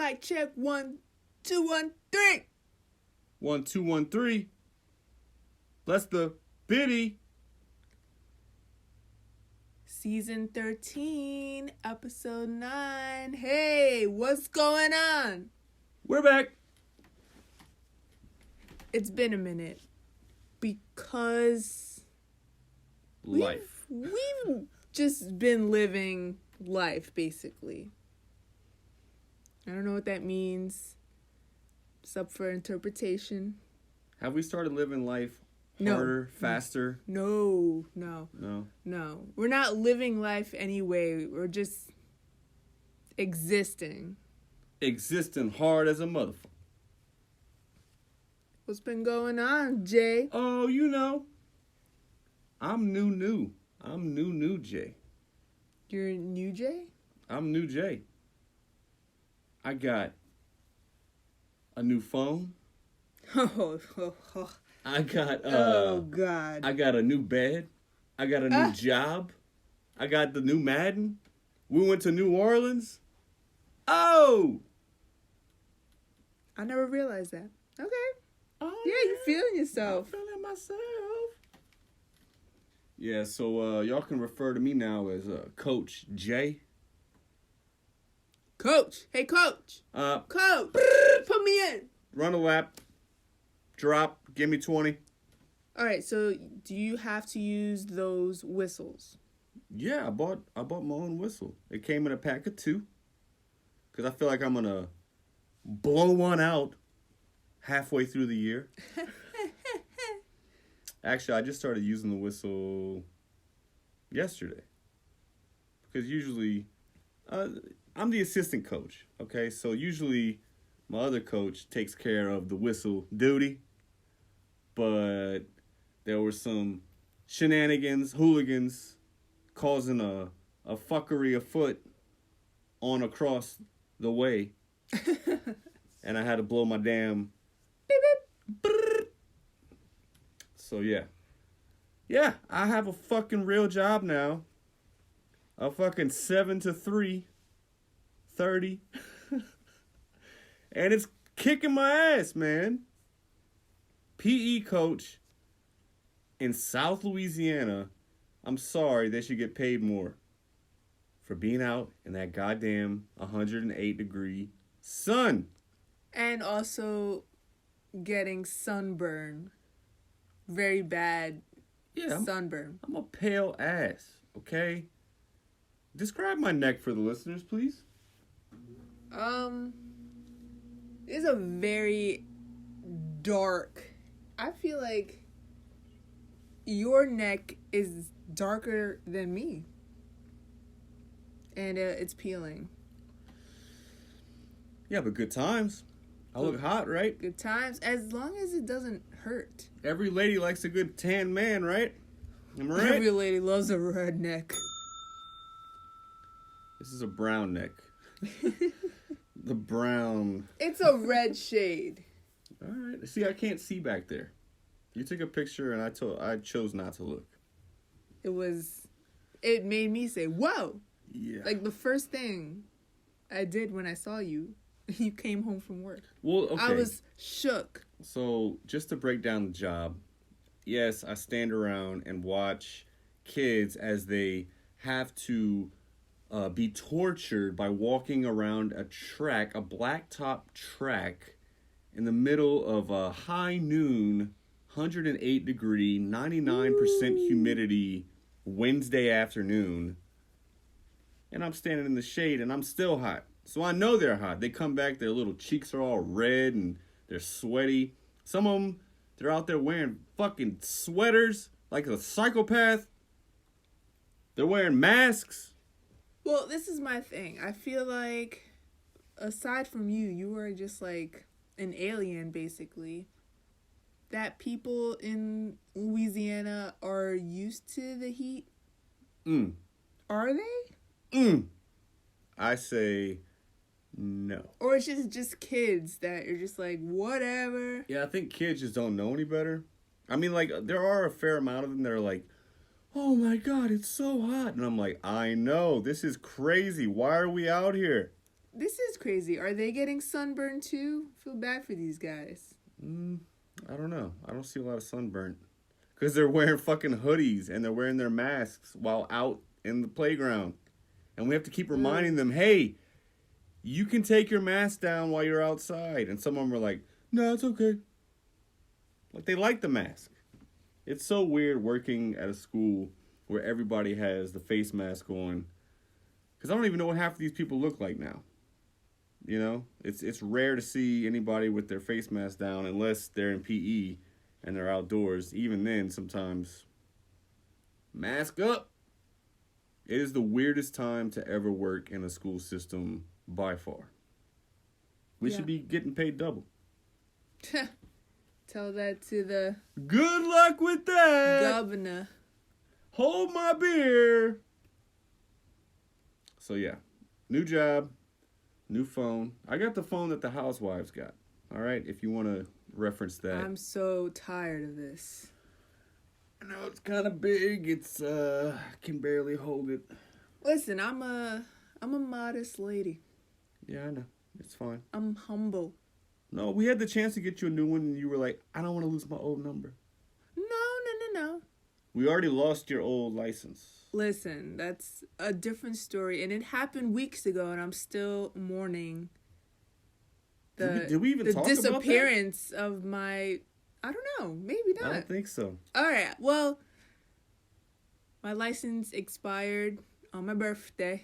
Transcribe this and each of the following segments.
Mic check 1, 2, 1, 3. 1, 2, 1, 3. Bless the Bitty. Season 13, episode 9. Hey, what's going on? We're back. It's been a minute because Life. We've just been living life, basically. I don't know what that means. It's up for interpretation. Have we started living life harder, faster? No. We're not living life anyway. We're just existing. Existing hard as a motherfucker. What's been going on, Jay? Oh, you know. I'm new. I'm new Jay. You're new Jay? I'm new Jay. I got a new phone. I got oh God. I got a new bed. I got a new job. I got the new Madden. We went to New Orleans. Oh! I never realized that. Okay. Oh, yeah, you feeling yourself. I'm feeling myself. Yeah, so y'all can refer to me now as Coach J. Coach. Hey, Coach. Coach. Put me in. Run a lap. Drop. Give me 20. All right, so do you have to use those whistles? Yeah, I bought my own whistle. It came in a pack of 2. Because I feel like I'm going to blow one out halfway through the year. Actually, I just started using the whistle yesterday. Because usually, I'm the assistant coach, okay? So usually, my other coach takes care of the whistle duty. But there were some shenanigans, hooligans, causing a fuckery afoot on across the way. And I had to blow my damn beep, beep, brrr. So yeah, I have a fucking real job now. A fucking 7 to 3:30, and it's kicking my ass, man. PE coach in South Louisiana. I'm sorry, they should get paid more for being out in that goddamn 108-degree sun. And also getting sunburn. Very bad sunburn. I'm a pale ass, okay? Describe my neck for the listeners, please. It's a very dark. I feel like your neck is darker than me. And it's peeling. Yeah, but good times. I look hot, right? Good times, as long as it doesn't hurt. Every lady likes a good tan man, right? Am I right? Every lady loves a red neck. This is a brown neck. The brown. It's a red shade. All right. See, I can't see back there. You took a picture, and I chose not to look. It made me say, whoa. Yeah. Like the first thing I did when I saw you, you came home from work. Well, okay. I was shook. So, just to break down the job, yes, I stand around and watch kids as they have to be tortured by walking around a blacktop track in the middle of a high noon, 108-degree, 99% humidity Wednesday afternoon. And I'm standing in the shade and I'm still hot. So I know they're hot. They come back, their little cheeks are all red and they're sweaty. Some of them, they're out there wearing fucking sweaters like a psychopath. They're wearing masks. Well, this is my thing. I feel like, aside from you are just like an alien, basically. That people in Louisiana are used to the heat. Are they? I say no. Or it's just kids that are just like, whatever. Yeah, I think kids just don't know any better. I mean, like, there are a fair amount of them that are like, oh my God, it's so hot. And I'm like, I know, this is crazy. Why are we out here? This is crazy. Are they getting sunburned too? Feel bad for these guys. I don't know. I don't see a lot of sunburn. Because they're wearing fucking hoodies and they're wearing their masks while out in the playground. And we have to keep reminding them, hey, you can take your mask down while you're outside. And some of them are like, no, it's okay. Like, they like the mask. It's so weird working at a school where everybody has the face mask on. Because I don't even know what half of these people look like now. You know? It's rare to see anybody with their face mask down unless they're in PE and they're outdoors. Even then, sometimes, mask up. It is the weirdest time to ever work in a school system by far. We should be getting paid double. Tell that to the... Good luck with that! Governor. Hold my beer! So yeah, new job, new phone. I got the phone that the housewives got. All right, if you want to reference that. I'm so tired of this. I know it's kind of big. It's I can barely hold it. Listen, I'm a modest lady. Yeah, I know. It's fine. I'm humble. No, we had the chance to get you a new one, and you were like, I don't want to lose my old number. No. We already lost your old license. Listen, that's a different story, and it happened weeks ago, and I'm still mourning Did we even talk about that? disappearance of my... I don't know. Maybe not. I don't think so. All right. Well, my license expired on my birthday,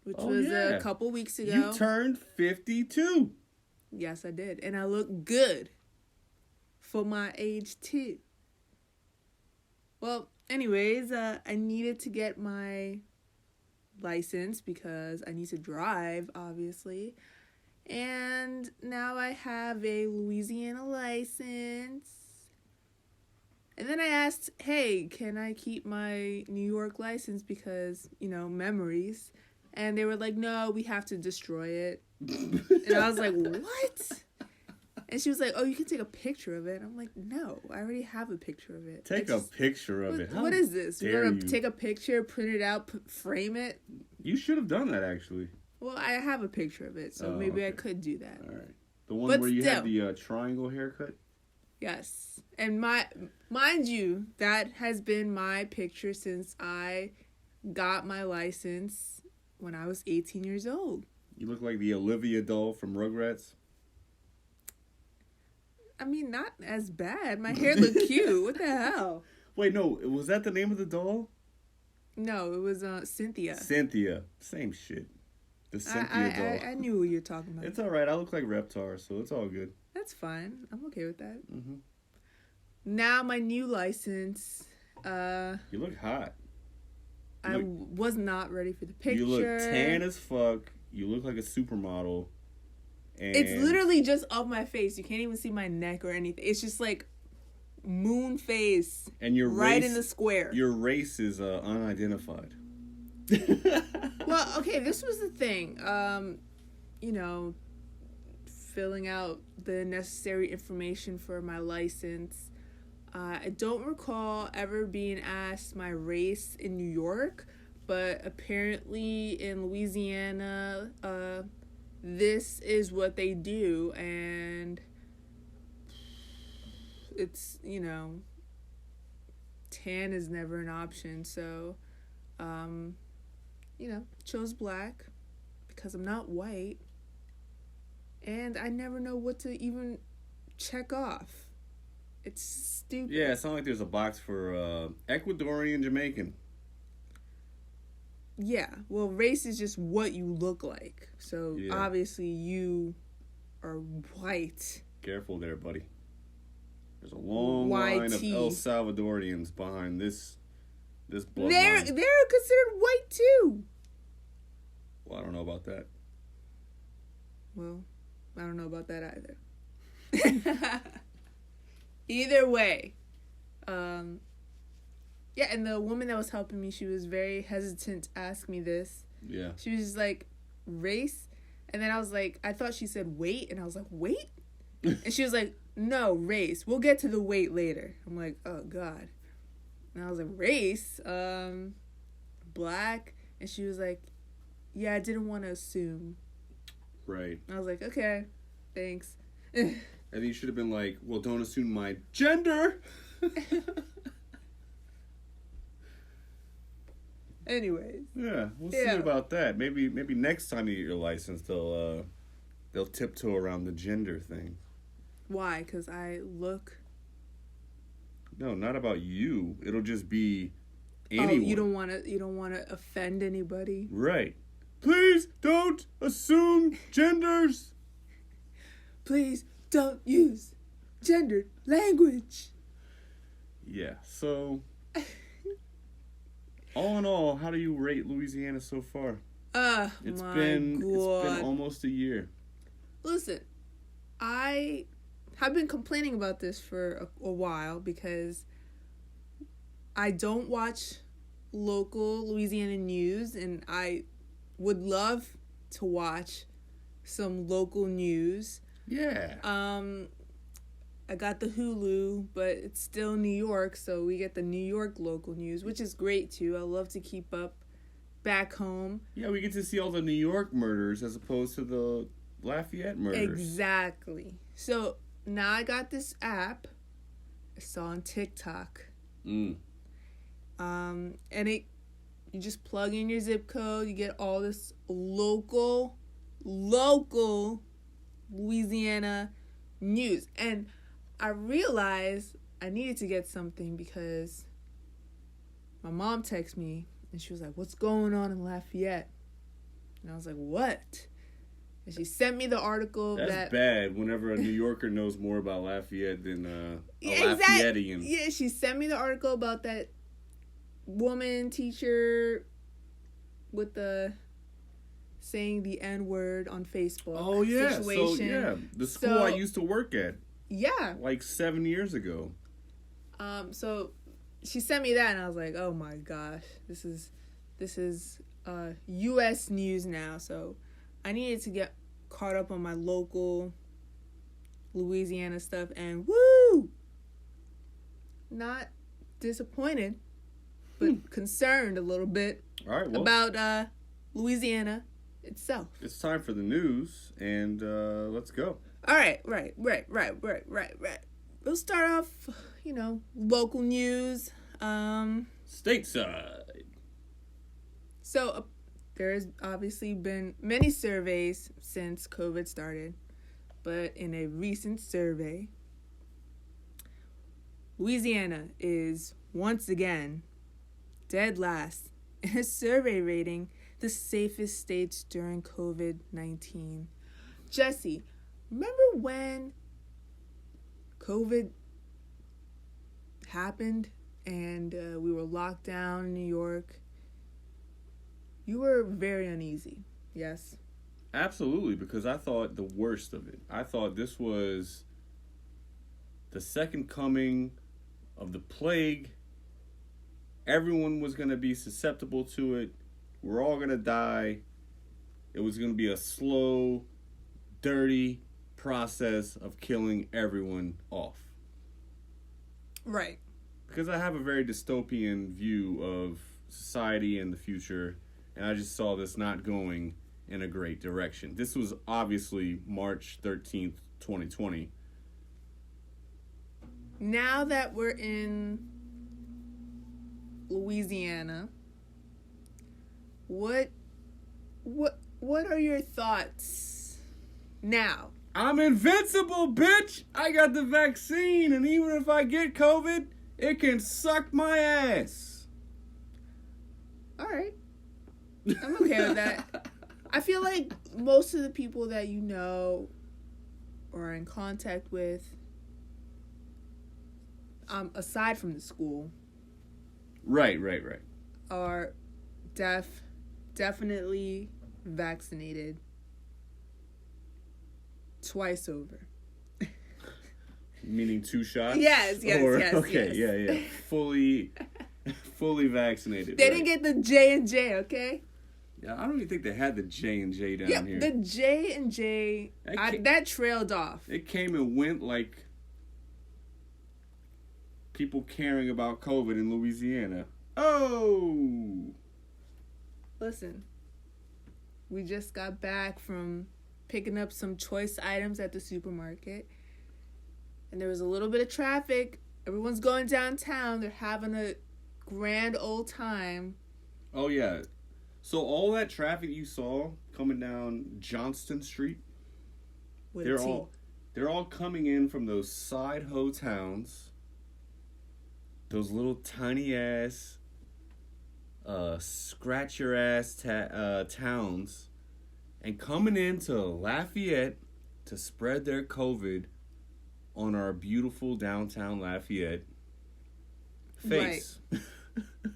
which was a couple weeks ago. You turned 52. Yes, I did. And I look good for my age, too. Well, anyways, I needed to get my license because I need to drive, obviously. And now I have a Louisiana license. And then I asked, hey, can I keep my New York license because, memories. And they were like, no, we have to destroy it. And I was like, what? And she was like, oh, you can take a picture of it. I'm like, no, I already have a picture of it. Take a picture of it. What is this? You're going to take a picture, print it out, frame it? You should have done that, actually. Well, I have a picture of it, so maybe I could do that. All right. The one where you had the triangle haircut? Yes. And mind you, that has been my picture since I got my license when I was 18 years old. You look like the Olivia doll from Rugrats. I mean, not as bad. My hair looked cute. What the hell? Wait, no. Was that the name of the doll? No, it was Cynthia. Cynthia. Same shit. The Cynthia doll. I knew what you were talking about. It's all right. I look like Reptar, so it's all good. That's fine. I'm okay with that. Mm-hmm. Now my new license. You look hot. I was not ready for the picture. You look tan as fuck. You look like a supermodel. And it's literally just up my face. You can't even see my neck or anything. It's just like moon face. And your right race, in the square. Your race is unidentified. Well, okay, this was the thing. Filling out the necessary information for my license. I don't recall ever being asked my race in New York, but apparently in Louisiana, this is what they do, and it's, tan is never an option, so, chose black because I'm not white, and I never know what to even check off. It's stupid. Yeah, it's not like there's a box for Ecuadorian Jamaican. Yeah, well, race is just what you look like. So, obviously, you are white. Careful there, buddy. There's a long line of El Salvadorians behind this bloodline. They're considered white, too. Well, I don't know about that. Well, I don't know about that either. Either way. Yeah, and the woman that was helping me, she was very hesitant to ask me this. Yeah. She was just like, race? And then I was like, I thought she said weight. And I was like, weight? And she was like, no, race. We'll get to the weight later. I'm like, oh, God. And I was like, race? Black? And she was like, yeah, I didn't want to assume. Right. I was like, okay, thanks. And then you should have been like, well, don't assume my gender. Anyways. Yeah, we'll see about that. Maybe next time you get your license, they'll tiptoe around the gender thing. Why? Because I look... No, not about you. It'll just be anyone. Oh, you don't want to offend anybody? Right. Please don't assume genders. Please don't use gendered language. Yeah, so all in all, how do you rate Louisiana so far? It's been almost a year. Listen, I have been complaining about this for a while because I don't watch local Louisiana news, and I would love to watch some local news. Yeah. I got the Hulu, but it's still New York, so we get the New York local news, which is great too. I love to keep up back home. Yeah, we get to see all the New York murders as opposed to the Lafayette murders. Exactly. So now I got this app I saw on TikTok. And you just plug in your zip code, you get all this local Louisiana news. And I realized I needed to get something because my mom texted me and she was like, "What's going on in Lafayette?" And I was like, "What?" And she sent me the article. That's bad whenever a New Yorker knows more about Lafayette than a Lafayettean. Yeah, she sent me the article about that woman teacher with the saying the N-word on Facebook. Oh, yeah. Situation. So, yeah, the school I used to work at. Yeah. Like 7 years ago. So she sent me that and I was like, oh my gosh, this is U.S. news now. So I needed to get caught up on my local Louisiana stuff, and woo! Not disappointed, but concerned a little bit about Louisiana itself. It's time for the news, and let's go. All right. We'll start off, local news. Stateside. So there's obviously been many surveys since COVID started, but in a recent survey, Louisiana is once again dead last in a survey rating the safest states during COVID-19. Jesse, remember when COVID happened and we were locked down in New York? You were very uneasy, yes? Absolutely, because I thought the worst of it. I thought this was the second coming of the plague. Everyone was going to be susceptible to it. We're all going to die. It was going to be a slow, dirty process of killing everyone off. Right. Because I have a very dystopian view of society and the future, and I just saw this not going in a great direction. This was obviously March 13th, 2020. Now that we're in Louisiana, what are your thoughts now? I'm invincible, bitch! I got the vaccine, and even if I get COVID, it can suck my ass. All right. I'm okay with that. I feel like most of the people that you know or are in contact with, aside from the school, right, are definitely vaccinated twice over. Meaning 2 shots? Yes. Okay, yes. Yeah. Fully vaccinated. They didn't get the J&J, okay? Yeah, I don't even think they had the J&J down here. The J&J, that trailed off. It came and went like people caring about COVID in Louisiana. Oh! Listen, we just got back from picking up some choice items at the supermarket. And there was a little bit of traffic. Everyone's going downtown. They're having a grand old time. Oh, yeah. So all that traffic you saw coming down Johnston Street, they're all coming in from those side ho towns, those little tiny ass, scratch your ass towns, and coming into Lafayette to spread their COVID on our beautiful downtown Lafayette face. Right.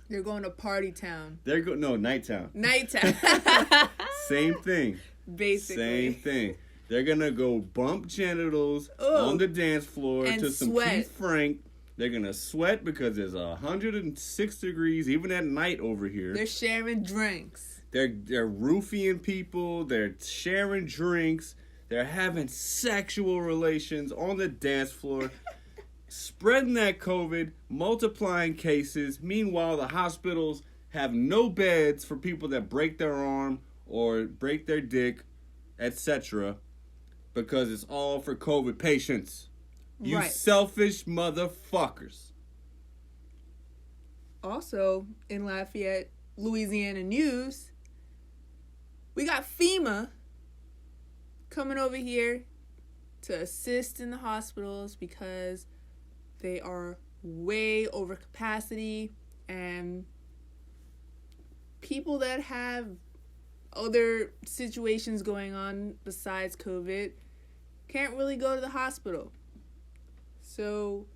They're going to party town. Nightown. Nightown. Same thing. Basically. Same thing. They're gonna go bump genitals on the dance floor and to some sweat. Keith Frank. They're gonna sweat because it's 106 degrees even at night over here. They're sharing drinks. They're roofing people. They're sharing drinks. They're having sexual relations on the dance floor. Spreading that COVID, multiplying cases. Meanwhile, the hospitals have no beds for people that break their arm or break their dick, etc. Because it's all for COVID patients. You selfish motherfuckers. Also, in Lafayette, Louisiana news, we got FEMA coming over here to assist in the hospitals because they are way over capacity, and people that have other situations going on besides COVID can't really go to the hospital. So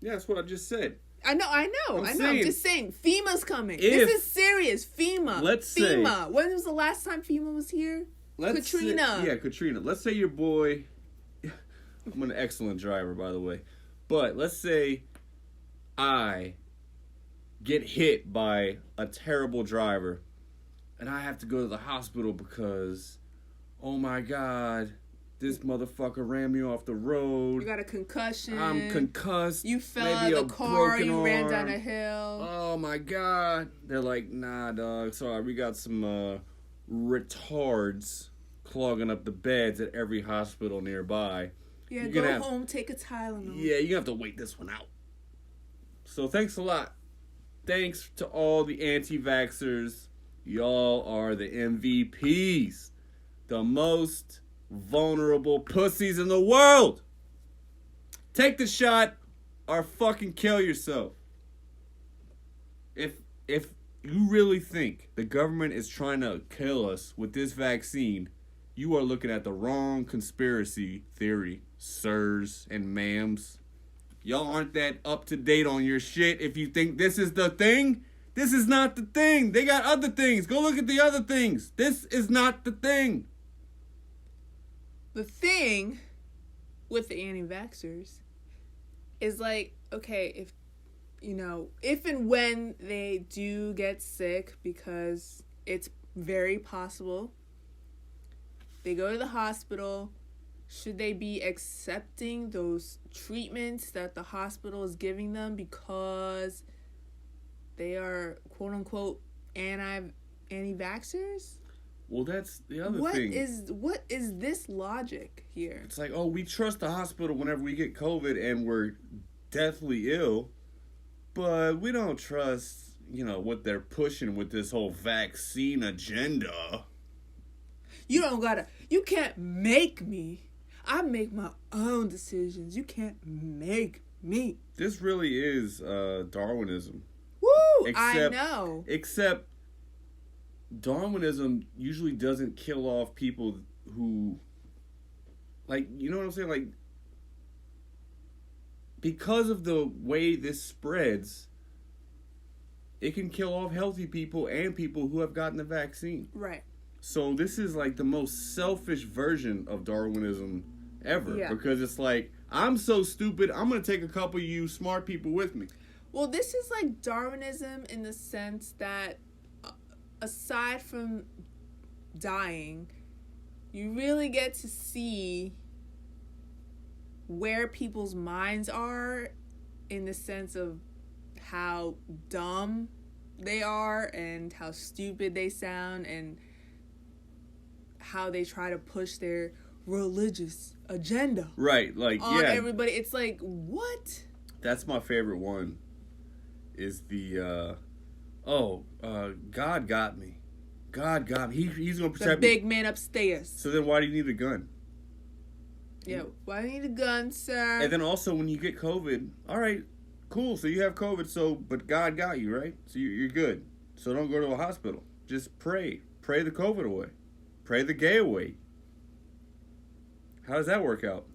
yeah, that's what I just said. I know. I'm just saying, FEMA's coming. This is serious. FEMA. FEMA. When was the last time FEMA was here? Katrina. Katrina. Let's say your boy... I'm an excellent driver, by the way. But let's say I get hit by a terrible driver and I have to go to the hospital because, oh my God, this motherfucker ran me off the road. You got a concussion. I'm concussed. You fell out of the car. You ran down a hill. Oh my God. They're like, nah, dog. Sorry, we got some retards clogging up the beds at every hospital nearby. Yeah, go home, take a Tylenol. Yeah, you have to wait this one out. So thanks a lot. Thanks to all the anti-vaxxers. Y'all are the MVPs. The most vulnerable pussies in the world. Take the shot or fucking kill yourself. If you really think the government is trying to kill us with this vaccine, you are looking at the wrong conspiracy theory, sirs and ma'ams. Y'all aren't that up to date on your shit if you think this is the thing. This is not the thing. They got other things. Go look at the other things. This is not the thing. The thing with the anti-vaxxers is like, okay, if and when they do get sick, because it's very possible, they go to the hospital. Should they be accepting those treatments that the hospital is giving them because they are, quote unquote, anti-vaxxers? Well, that's the other thing. What is this logic here? It's like, oh, we trust the hospital whenever we get COVID and we're deathly ill, but we don't trust, what they're pushing with this whole vaccine agenda. You can't make me. I make my own decisions. You can't make me. This really is Darwinism. Woo! I know. Except Darwinism usually doesn't kill off people who, like, you know what I'm saying? Like, because of the way this spreads, it can kill off healthy people and people who have gotten the vaccine. Right. So this is like the most selfish version of Darwinism ever. Yeah. Because it's like, I'm so stupid, I'm going to take a couple of you smart people with me. Well, this is like Darwinism in the sense that aside from dying, you really get to see where people's minds are in the sense of how dumb they are and how stupid they sound and how they try to push their religious agenda Right, like, on everybody. It's like, what? That's my favorite one. Is the God got me. God got me. He's gonna protect the me. big man upstairs. So then why do you need a gun? Yeah, why do you need a gun, sir? And then also when you get COVID, all right, cool. So you have COVID, but God got you, right? So you're good. So don't go to a hospital. Just pray. Pray the COVID away. Pray the gay away. How does that work out?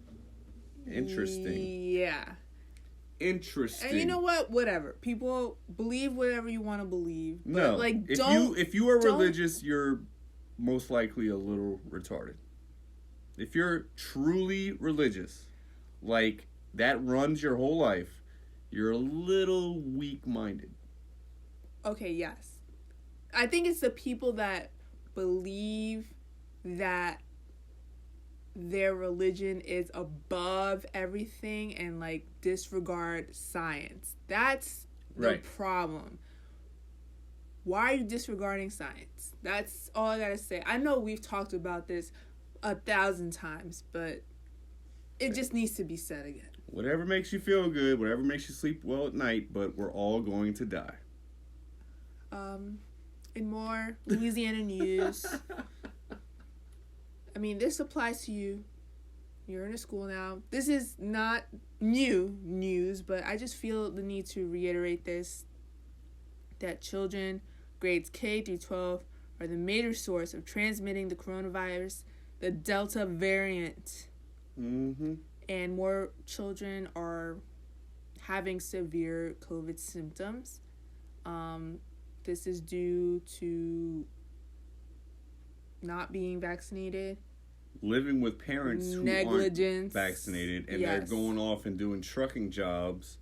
Interesting. Yeah. Interesting. And you know what? Whatever. People believe whatever you want to believe. But no. Like, if you are religious, you're most likely a little retarded. If you're truly religious, like that runs your whole life, you're a little weak-minded. Okay, yes. I think it's the people that believe that their religion is above everything and like disregard science. That's the problem. Why are you disregarding science? That's all I gotta say. I know we've talked about this 1,000 times, but it just needs to be said again. Whatever makes you feel good, whatever makes you sleep well at night, but we're all going to die. In more Louisiana news, I mean, this applies to you. You're in a school now. This is not new news, but I just feel the need to reiterate this, that children grades K through 12 are the major source of transmitting the coronavirus, the Delta variant. Mm-hmm. And more children are having severe COVID symptoms. This is due to not being vaccinated. Living with parents negligence, who aren't vaccinated, and they're going off and doing trucking jobs,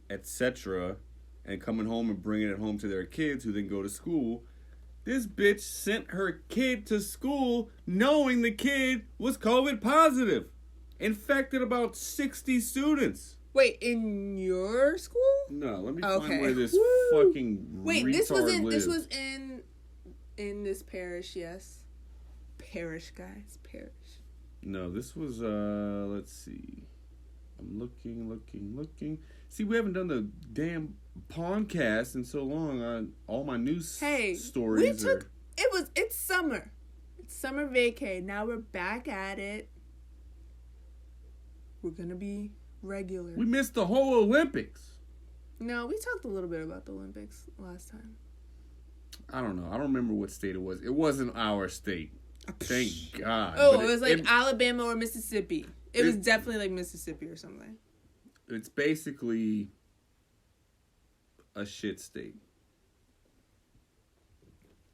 etc., and coming home and bringing it home to their kids who then go to school. This bitch sent her kid to school knowing the kid was COVID positive. Infected about 60 students. Wait, in your school? No, let me find where this fucking this was lives. in this parish, yes. Parish, guys, parish. No, this was let's see. I'm looking. See, we haven't done the damn podcast in so long on all my news stories. It's summer. It's summer vacay. Now we're back at it. We're gonna be regular. We missed the whole Olympics. No, we talked a little bit about the Olympics last time. I don't know. I don't remember what state it was. It wasn't our state. Thank God. Oh, it was like Alabama or Mississippi. It was definitely like Mississippi or something. It's basically a shit state.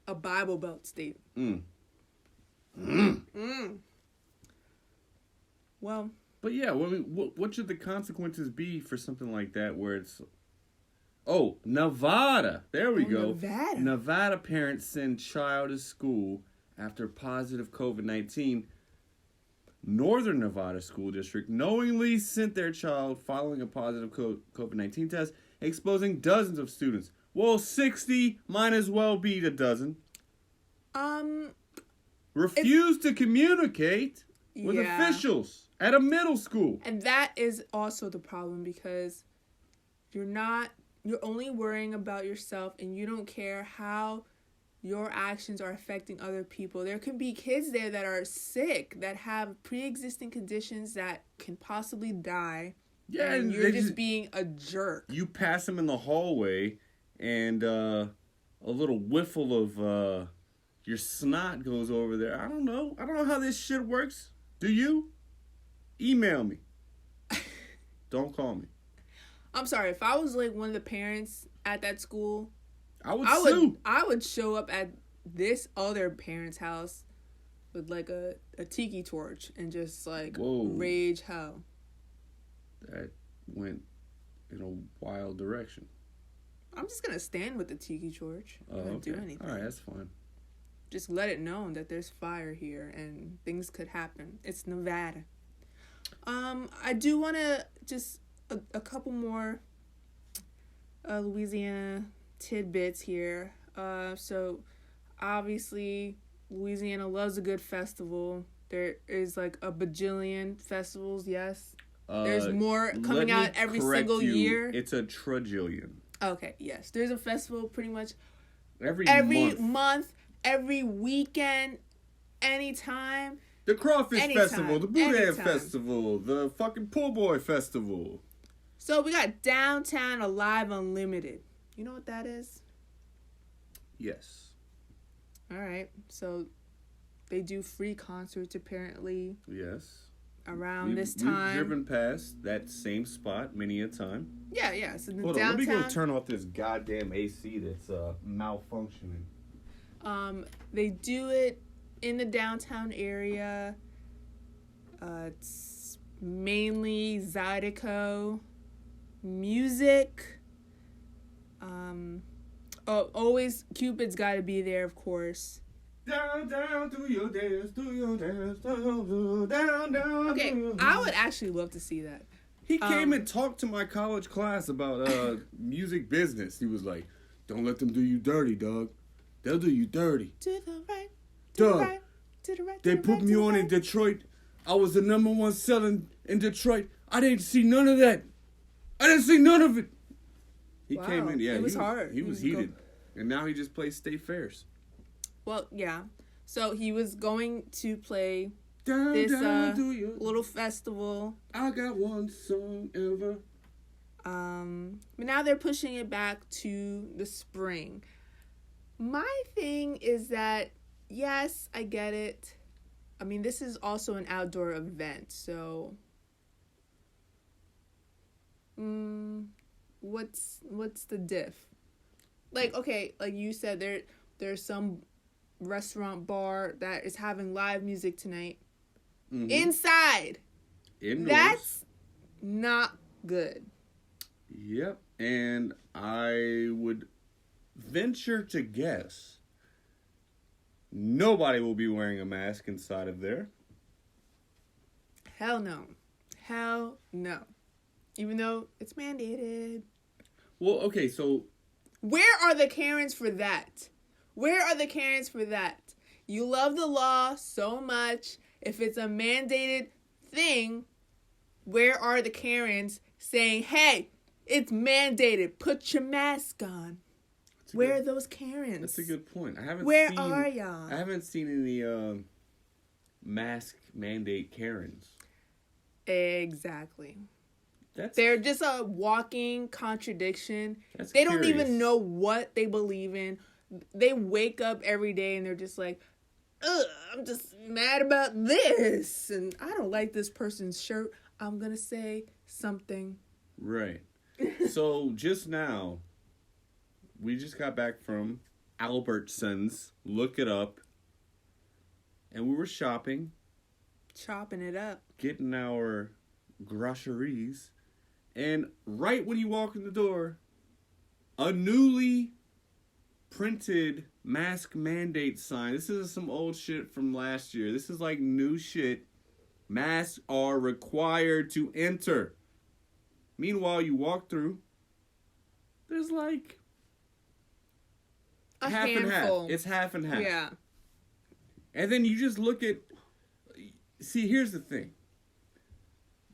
A Bible Belt state. Well. But yeah, what should the consequences be for something like that where it's... Oh, Nevada. There we go. Nevada parents send child to school after positive COVID-19. Northern Nevada School District knowingly sent their child following a positive COVID-19 test, exposing dozens of students. Well, 60 might as well be a dozen. Refused to communicate with officials at a middle school. And that is also the problem because you're only worrying about yourself and you don't care how your actions are affecting other people. There can be kids there that are sick, that have pre-existing conditions that can possibly die. Yeah, and you're just being a jerk. You pass them in the hallway and a little whiffle of your snot goes over there. I don't know how this shit works. Do you? Email me. Don't call me. I'm sorry, if I was like one of the parents at that school, I would show up at this other parent's house with like a tiki torch and just like rage hell. That went in a wild direction. I'm just gonna stand with the tiki torch. Not do anything. All right, that's fine. Just let it known that there's fire here and things could happen. It's Nevada. I do want to just a couple more Louisiana tidbits here. So obviously Louisiana loves a good festival. There is like a bajillion festivals, yes. There's more coming out every single year. It's a trajillion. Okay, yes. There's a festival pretty much every month, every weekend, anytime. The Crawfish Festival, the Boudin Festival, the fucking Poor Boy Festival. So we got Downtown Alive Unlimited. You know what that is? Yes. All right. So they do free concerts apparently. Yes. Around this time. We've driven past that same spot many a time. Yeah. So the Hold downtown. on, let me go turn off this goddamn AC that's malfunctioning. They do it in the downtown area. It's mainly Zydeco music. Always Cupid's got to be there, of course. Down, do your dance, down. Okay, I would actually love to see that. He came and talked to my college class about music business. He was like, "Don't let them do you dirty, dog. They'll do you dirty." To the right, Doug, right, to the right. They put me on in Detroit. I was the number one selling in Detroit. I didn't see none of that. I didn't see none of it. He came in, yeah. It was hard. He was heated. And now he just plays state fairs. Well, yeah. So he was going to play Down, this little festival. I got one song ever. But now they're pushing it back to the spring. My thing is that, yes, I get it. I mean, this is also an outdoor event, so what's the diff? Like, okay, like you said, there's some restaurant bar that is having live music tonight. Mm-hmm. Inside. Indoors. That's not good. Yep. And I would venture to guess nobody will be wearing a mask inside of there. Hell no. Hell no. Even though it's mandated. Well, okay, so where are the Karens for that? Where are the Karens for that? You love the law so much. If it's a mandated thing, where are the Karens saying, hey, it's mandated, put your mask on? Where are those Karens? That's a good point. Where are y'all? I haven't seen any mask mandate Karens. Exactly. They're just a walking contradiction. They curious. Don't even know what they believe in. They wake up every day and they're just like, ugh, I'm just mad about this. And I don't like this person's shirt. I'm going to say something. Right. So just now, we just got back from Albertsons. Look it up. And we were shopping. Chopping it up. Getting our groceries. And right when you walk in the door, a newly printed mask mandate sign. This is some old shit from last year. This is like new shit. Masks are required to enter. Meanwhile, you walk through, there's like a half handful. and half. It's half and half. Yeah. And then you just look at, see, here's the thing.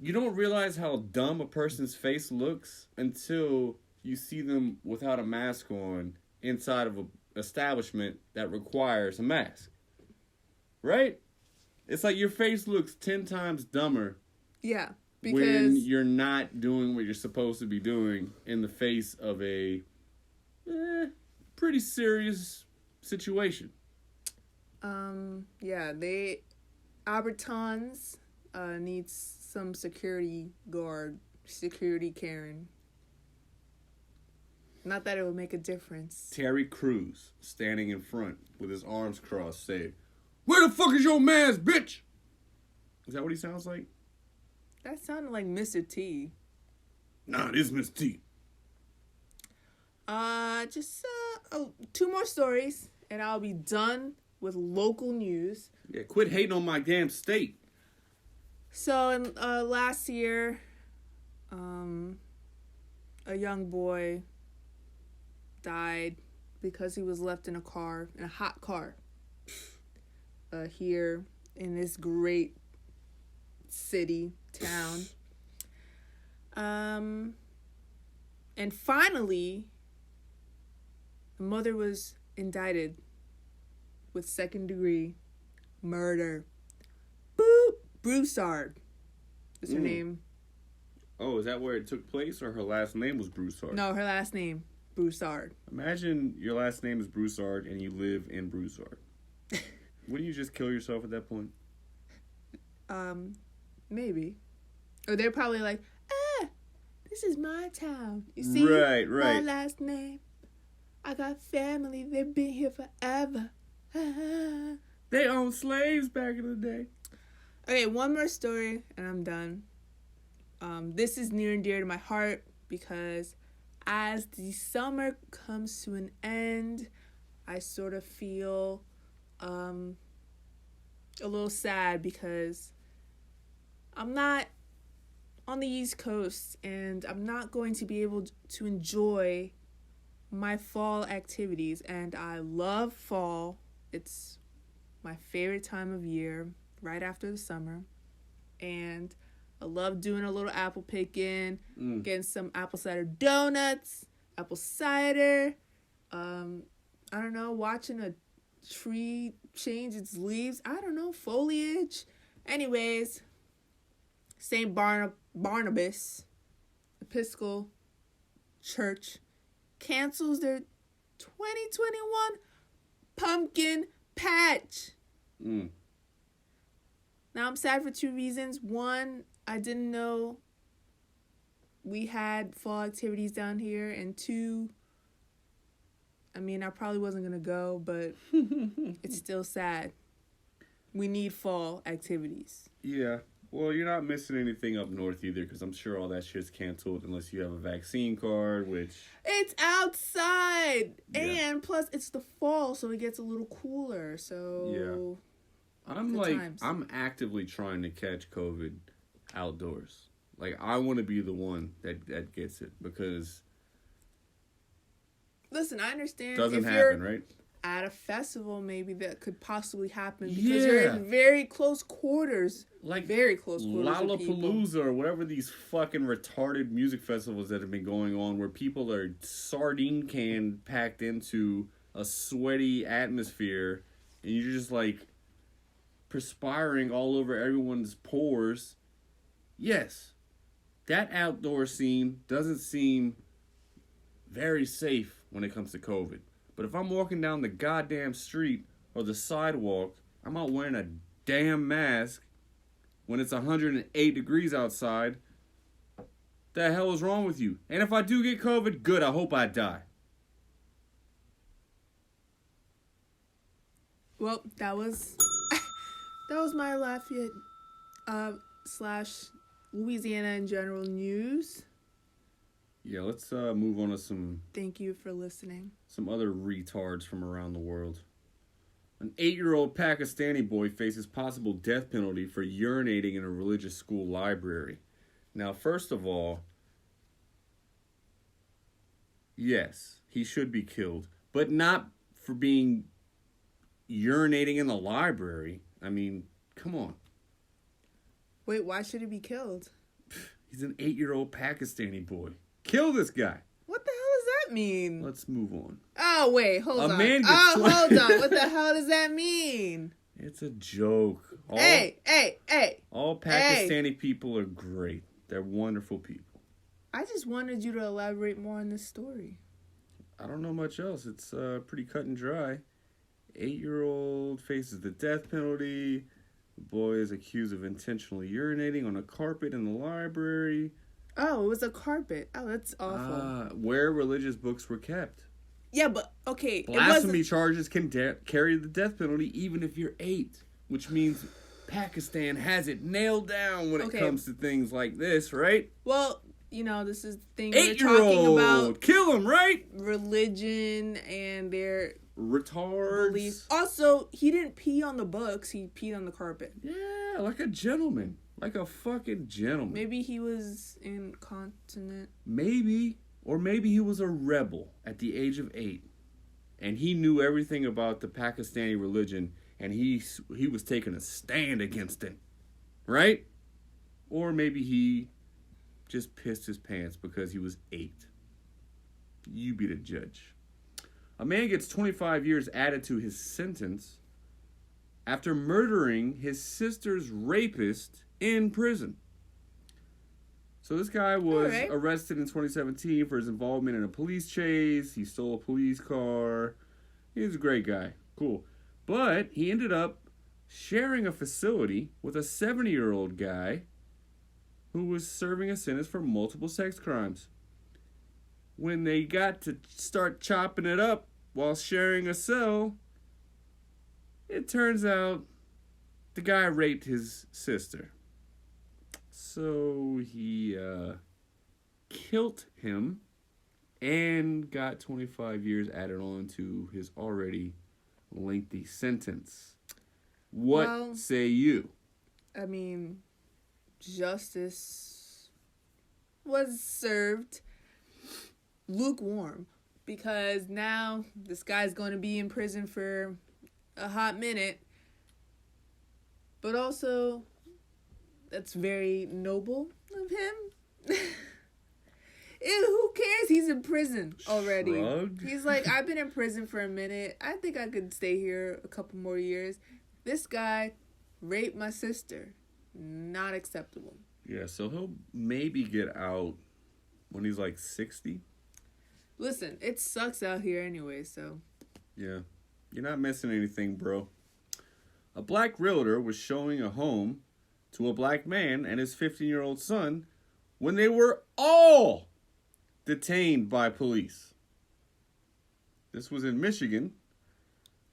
You don't realize how dumb a person's face looks until you see them without a mask on inside of an establishment that requires a mask. Right? It's like your face looks 10 times dumber. Yeah. When you're not doing what you're supposed to be doing in the face of a pretty serious situation. Yeah, Albertons needs some security Karen. Not that it would make a difference. Terry Crews, standing in front with his arms crossed, said, "Where the fuck is your mask, bitch?" Is that what he sounds like? That sounded like Mr. T. Nah, it is Mr. T. Just 2 more stories, and I'll be done with local news. Yeah, quit hating on my damn state. So, in last year, a young boy died because he was left in a hot car. here in this great city, town. And finally, the mother was indicted with second-degree murder. Boop! Broussard is her name. Oh, is that where it took place, or her last name was Broussard? No, her last name, Broussard. Imagine your last name is Broussard and you live in Broussard. Wouldn't you just kill yourself at that point? Maybe. Or they're probably like, this is my town. You see? Right. My last name. I got family. They've been here forever. They owned slaves back in the day. Okay, one more story and I'm done. This is near and dear to my heart because as the summer comes to an end, I sort of feel a little sad because I'm not on the East Coast and I'm not going to be able to enjoy my fall activities. And I love fall. It's my favorite time of year, right after the summer. And I love doing a little apple picking, getting some apple cider donuts, apple cider, I don't know, watching a tree change its leaves, I don't know, foliage. Anyways, St. Barnabas Episcopal Church cancels their 2021 pumpkin patch. Now, I'm sad for two reasons. One, I didn't know we had fall activities down here. And two, I mean, I probably wasn't going to go, but it's still sad. We need fall activities. Yeah. Well, you're not missing anything up north either, because I'm sure all that shit's canceled unless you have a vaccine card, which... It's outside! Yeah. And plus, it's the fall, so it gets a little cooler, so... Yeah. I'm actively trying to catch COVID outdoors. Like, I want to be the one that gets it, because... Listen, I understand doesn't if happen, you're right? at a festival, maybe that could possibly happen because you're in very close quarters. Like very close quarters. Lollapalooza or whatever these fucking retarded music festivals that have been going on where people are sardine can packed into a sweaty atmosphere and you're just like perspiring all over everyone's pores. Yes, that outdoor scene doesn't seem very safe when it comes to COVID. But if I'm walking down the goddamn street or the sidewalk, I'm not wearing a damn mask when it's 108 degrees outside. The hell is wrong with you? And if I do get COVID, good, I hope I die. Well, that was my Lafayette / Louisiana in general news. Yeah, let's move on to some... Thank you for listening. Some other retards from around the world. An 8-year-old Pakistani boy faces possible death penalty for urinating in a religious school library. Now, first of all, yes, he should be killed, but not for being urinating in the library. I mean, come on. Wait, why should he be killed? He's an 8-year-old Pakistani boy. Kill this guy. What the hell does that mean? Let's move on. Oh, wait, hold on. Man hold on. What the hell does that mean? It's a joke. Hey. All Pakistani people are great. They're wonderful people. I just wanted you to elaborate more on this story. I don't know much else. It's pretty cut and dry. 8-year-old faces the death penalty. The boy is accused of intentionally urinating on a carpet in the library. Oh, it was a carpet. Oh, that's awful. Where religious books were kept. Yeah, but, okay. Blasphemy charges can carry the death penalty even if you're 8. Which means Pakistan has it nailed down when it comes to things like this, right? Well, you know, this is the thing we're talking about. Kill him, right? Religion and their... retards. Beliefs. Also, he didn't pee on the books. He peed on the carpet. Yeah, like a gentleman. Like a fucking gentleman. Maybe he was incontinent. Maybe. Or maybe he was a rebel at the age of 8. And he knew everything about the Pakistani religion. and he was taking a stand against it, right? Or maybe he just pissed his pants because he was 8. You be the judge. A man gets 25 years added to his sentence after murdering his sister's rapist in prison. So this guy was arrested in 2017 for his involvement in a police chase. He stole a police car. He was a great guy. Cool. But he ended up sharing a facility with a 70-year-old guy who was serving a sentence for multiple sex crimes. When they got to start chopping it up while sharing a cell, it turns out the guy raped his sister. So he killed him and got 25 years added on to his already lengthy sentence. What say you? I mean, justice was served lukewarm, because now this guy's going to be in prison for a hot minute. But also, that's very noble of him. Who cares? He's in prison already. Shrugged. He's like, I've been in prison for a minute. I think I could stay here a couple more years. This guy raped my sister. Not acceptable. Yeah, so he'll maybe get out when he's like 60. Listen, it sucks out here anyway, so. Yeah, you're not missing anything, bro. A black realtor was showing a home to a black man and his 15-year-old son when they were all detained by police. This was in Michigan.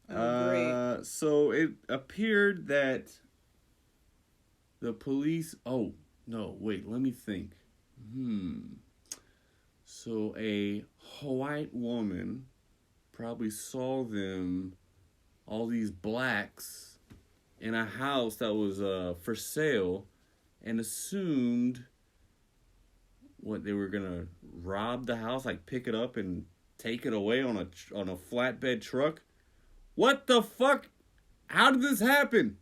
Great. So it appeared that the police... Oh, no, wait, let me think. So a white woman probably saw them, all these blacks, in a house that was for sale, and assumed what, they were gonna rob the house, like pick it up and take it away on a flatbed truck. What the fuck? How did this happen?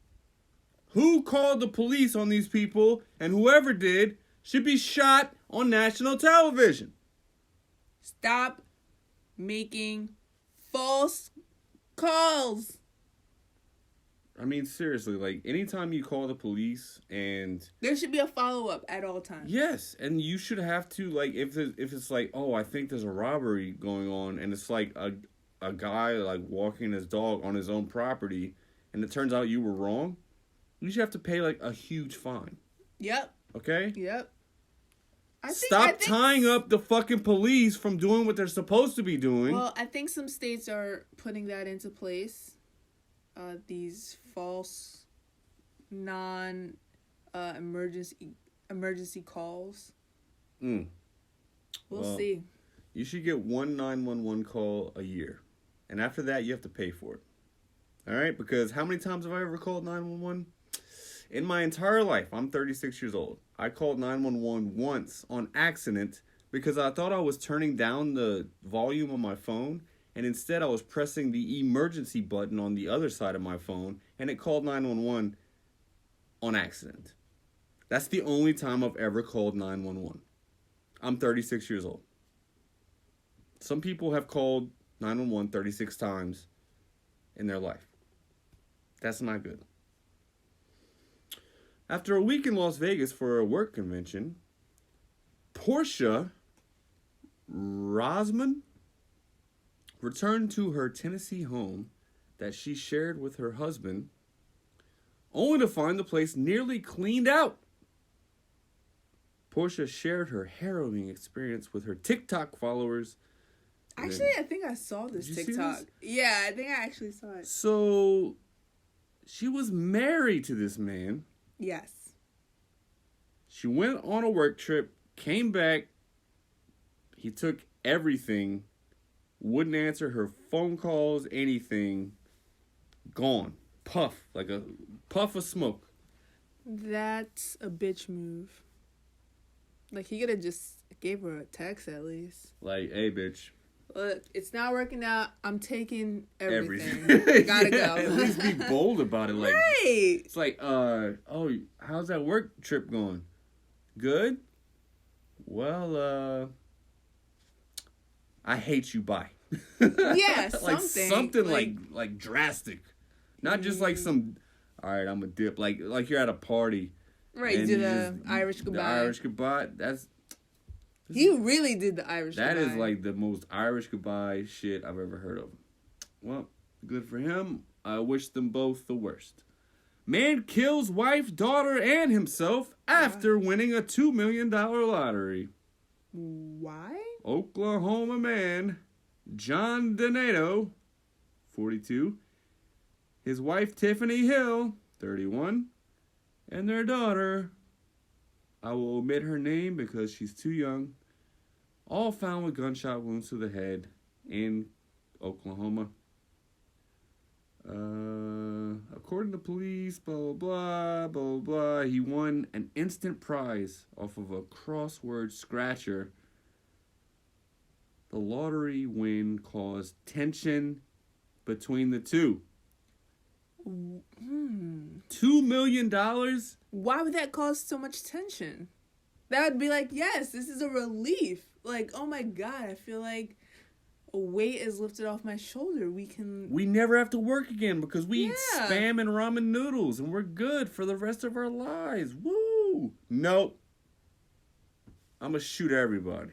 Who called the police on these people? And whoever did should be shot on national television. Stop making false calls. I mean, seriously, like, anytime you call the police and... There should be a follow-up at all times. Yes, and you should have to, like, if it's like, oh, I think there's a robbery going on, and it's like a guy, like, walking his dog on his own property, and it turns out you were wrong, you should have to pay, like, a huge fine. Yep. Okay? Yep. Stop tying up the fucking police from doing what they're supposed to be doing. Well, I think some states are putting that into place. These false, emergency calls. We'll see. You should get one 911 call a year. And after that, you have to pay for it. All right? Because how many times have I ever called 911? In my entire life, I'm 36 years old. I called 911 once on accident because I thought I was turning down the volume on my phone, and instead I was pressing the emergency button on the other side of my phone, and it called 911 on accident. That's the only time I've ever called 911. I'm 36 years old. Some people have called 911 36 times in their life. That's not good. After a week in Las Vegas for a work convention, Portia Rosman returned to her Tennessee home that she shared with her husband, only to find the place nearly cleaned out. Portia shared her harrowing experience with her TikTok followers. Actually, I think I saw this TikTok. Yeah, I think I actually saw it. So, she was married to this man. Yes. She went on a work trip, came back. He took everything, wouldn't answer her phone calls, anything. Gone. Puff, like a puff of smoke. That's a bitch move. Like, he could have just gave her a text at least. Like, hey, bitch. Look, it's not working out. I'm taking everything. Everything. Gotta Yeah, go. At least be bold about it. Like, Right. it's like, oh, how's that work trip going? Good? Well, I hate you, bye. Yeah, like something. something like drastic. Not just like some, all right, I'm a dip. Like you're at a party. Right, you did the Irish goodbye. The Irish goodbye, He really did the Irish goodbye. That is like the most Irish goodbye shit I've ever heard of. Well, good for him. I wish them both the worst. Man kills wife, daughter, and himself after winning a $2 million lottery. Why? Oklahoma man John Donato, 42, his wife Tiffany Hill, 31, and their daughter, I will omit her name because she's too young, all found with gunshot wounds to the head in Oklahoma. According to police, blah, blah, blah, blah, blah, he won an instant prize off of a crossword scratcher. The lottery win caused tension between the two. $2 million? Why would that cause so much tension? That would be like, yes, this is a relief. Like, oh my God, I feel like a weight is lifted off my shoulder. We never have to work again because we eat Yeah. Spam and ramen noodles and we're good for the rest of our lives. Woo! Nope. I'm gonna shoot everybody.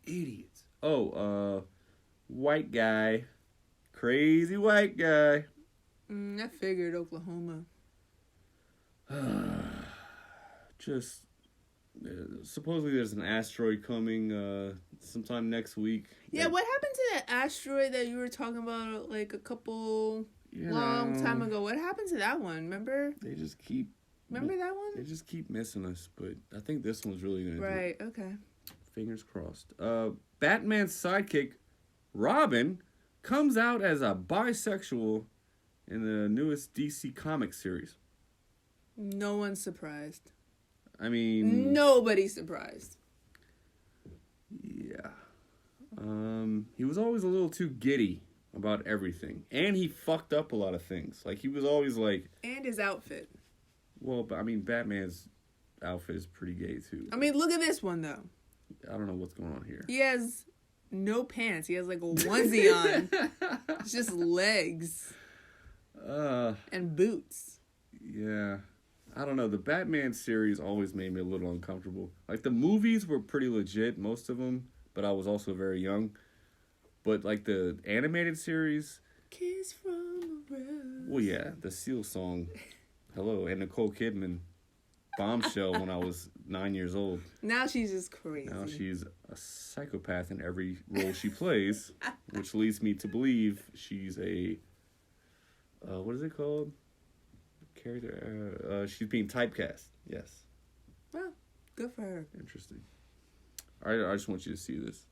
Idiots. Oh, white guy. Crazy white guy. I figured Oklahoma. Just supposedly there's an asteroid coming sometime next week. Yeah, what happened to that asteroid that you were talking about like a couple long time ago? What happened to that one? Remember? They just keep. Remember that one? They just keep missing us, but I think this one's really gonna. Right. Okay. Fingers crossed. Batman's sidekick, Robin, comes out as a bisexual in the newest DC Comics series. No one's surprised. I mean... Nobody's surprised. Yeah. He was always a little too giddy about everything. And he fucked up a lot of things. Like, he was always like... And his outfit. Well, I mean, Batman's outfit is pretty gay, too. I mean, look at this one, though. I don't know what's going on here. He has no pants. He has like a onesie on. It's just legs. And boots. Yeah. I don't know. The Batman series always made me a little uncomfortable. Like, the movies were pretty legit, most of them, but I was also very young. But, like, the animated series... Kiss from a rose. Well, yeah, the Seal song, Hello, and Nicole Kidman, Bombshell, when I was 9 years old. Now she's just crazy. Now she's a psychopath in every role she plays, which leads me to believe she's a... what is it called? Character. She's being typecast. Yes. Well, good for her. Interesting. All right, I just want you to see this.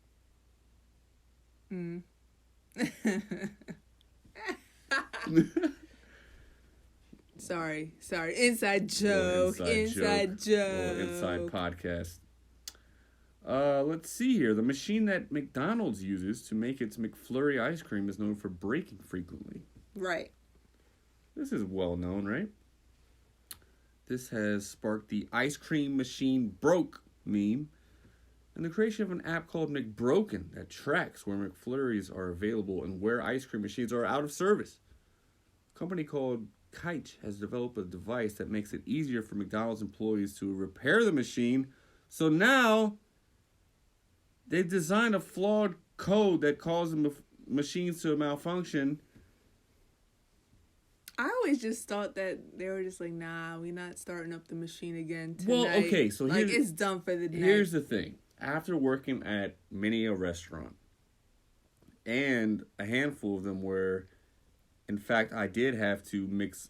Sorry. Inside joke. Inside joke. Inside podcast. Let's see here. The machine that McDonald's uses to make its McFlurry ice cream is known for breaking frequently. Right. This is well known, right? This has sparked the ice cream machine broke meme and the creation of an app called McBroken that tracks where McFlurries are available and where ice cream machines are out of service. A company called Kite has developed a device that makes it easier for McDonald's employees to repair the machine. So now they've designed a flawed code that causes machines to malfunction. I always just thought that they were just like, nah, we're not starting up the machine again tonight. Well, okay, so like it's done for the night. Here's the thing. After working at many a restaurant, and a handful of them where, in fact, I did have to mix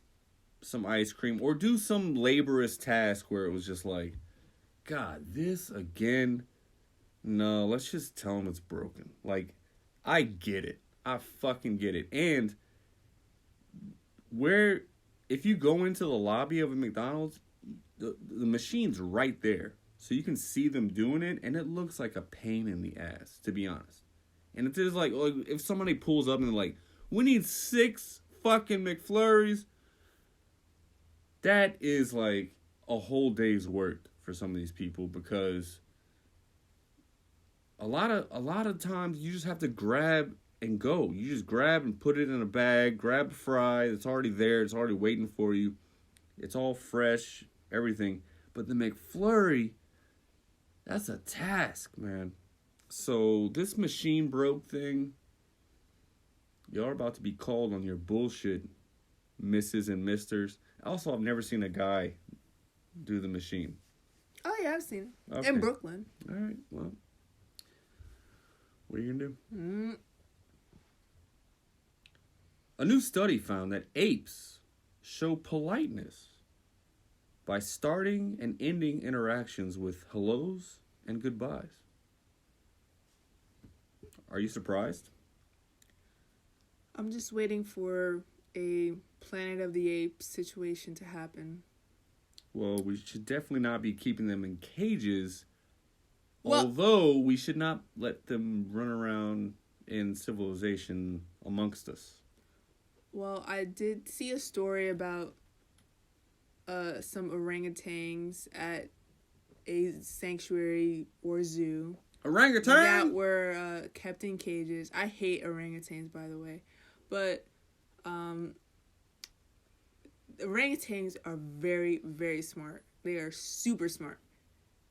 some ice cream or do some laborious task where it was just like, God, this again? No, let's just tell them it's broken. Like, I get it. I fucking get it. And where, if you go into the lobby of a McDonald's, the machine's right there. So you can see them doing it, and it looks like a pain in the ass, to be honest. And it's just like if somebody pulls up and they're like, we need 6 fucking McFlurries, that is like a whole day's work for some of these people, because a lot of times you just have to grab and go. You just grab and put it in a bag, grab a fry, it's already there, it's already waiting for you. It's all fresh, everything. But the McFlurry, that's a task, man. So this machine broke thing, y'all are about to be called on your bullshit, misses and misters. Also, I've never seen a guy do the machine. Oh, yeah, I've seen it. Okay. In Brooklyn. All right, well, what are you going to do? A new study found that apes show politeness by starting and ending interactions with hellos and goodbyes. Are you surprised? I'm just waiting for a Planet of the Apes situation to happen. Well, we should definitely not be keeping them in cages, well, although we should not let them run around in civilization amongst us. Well, I did see a story about some orangutans at a sanctuary or zoo. Orangutan? That were kept in cages. I hate orangutans, by the way. But orangutans are very, very smart. They are super smart.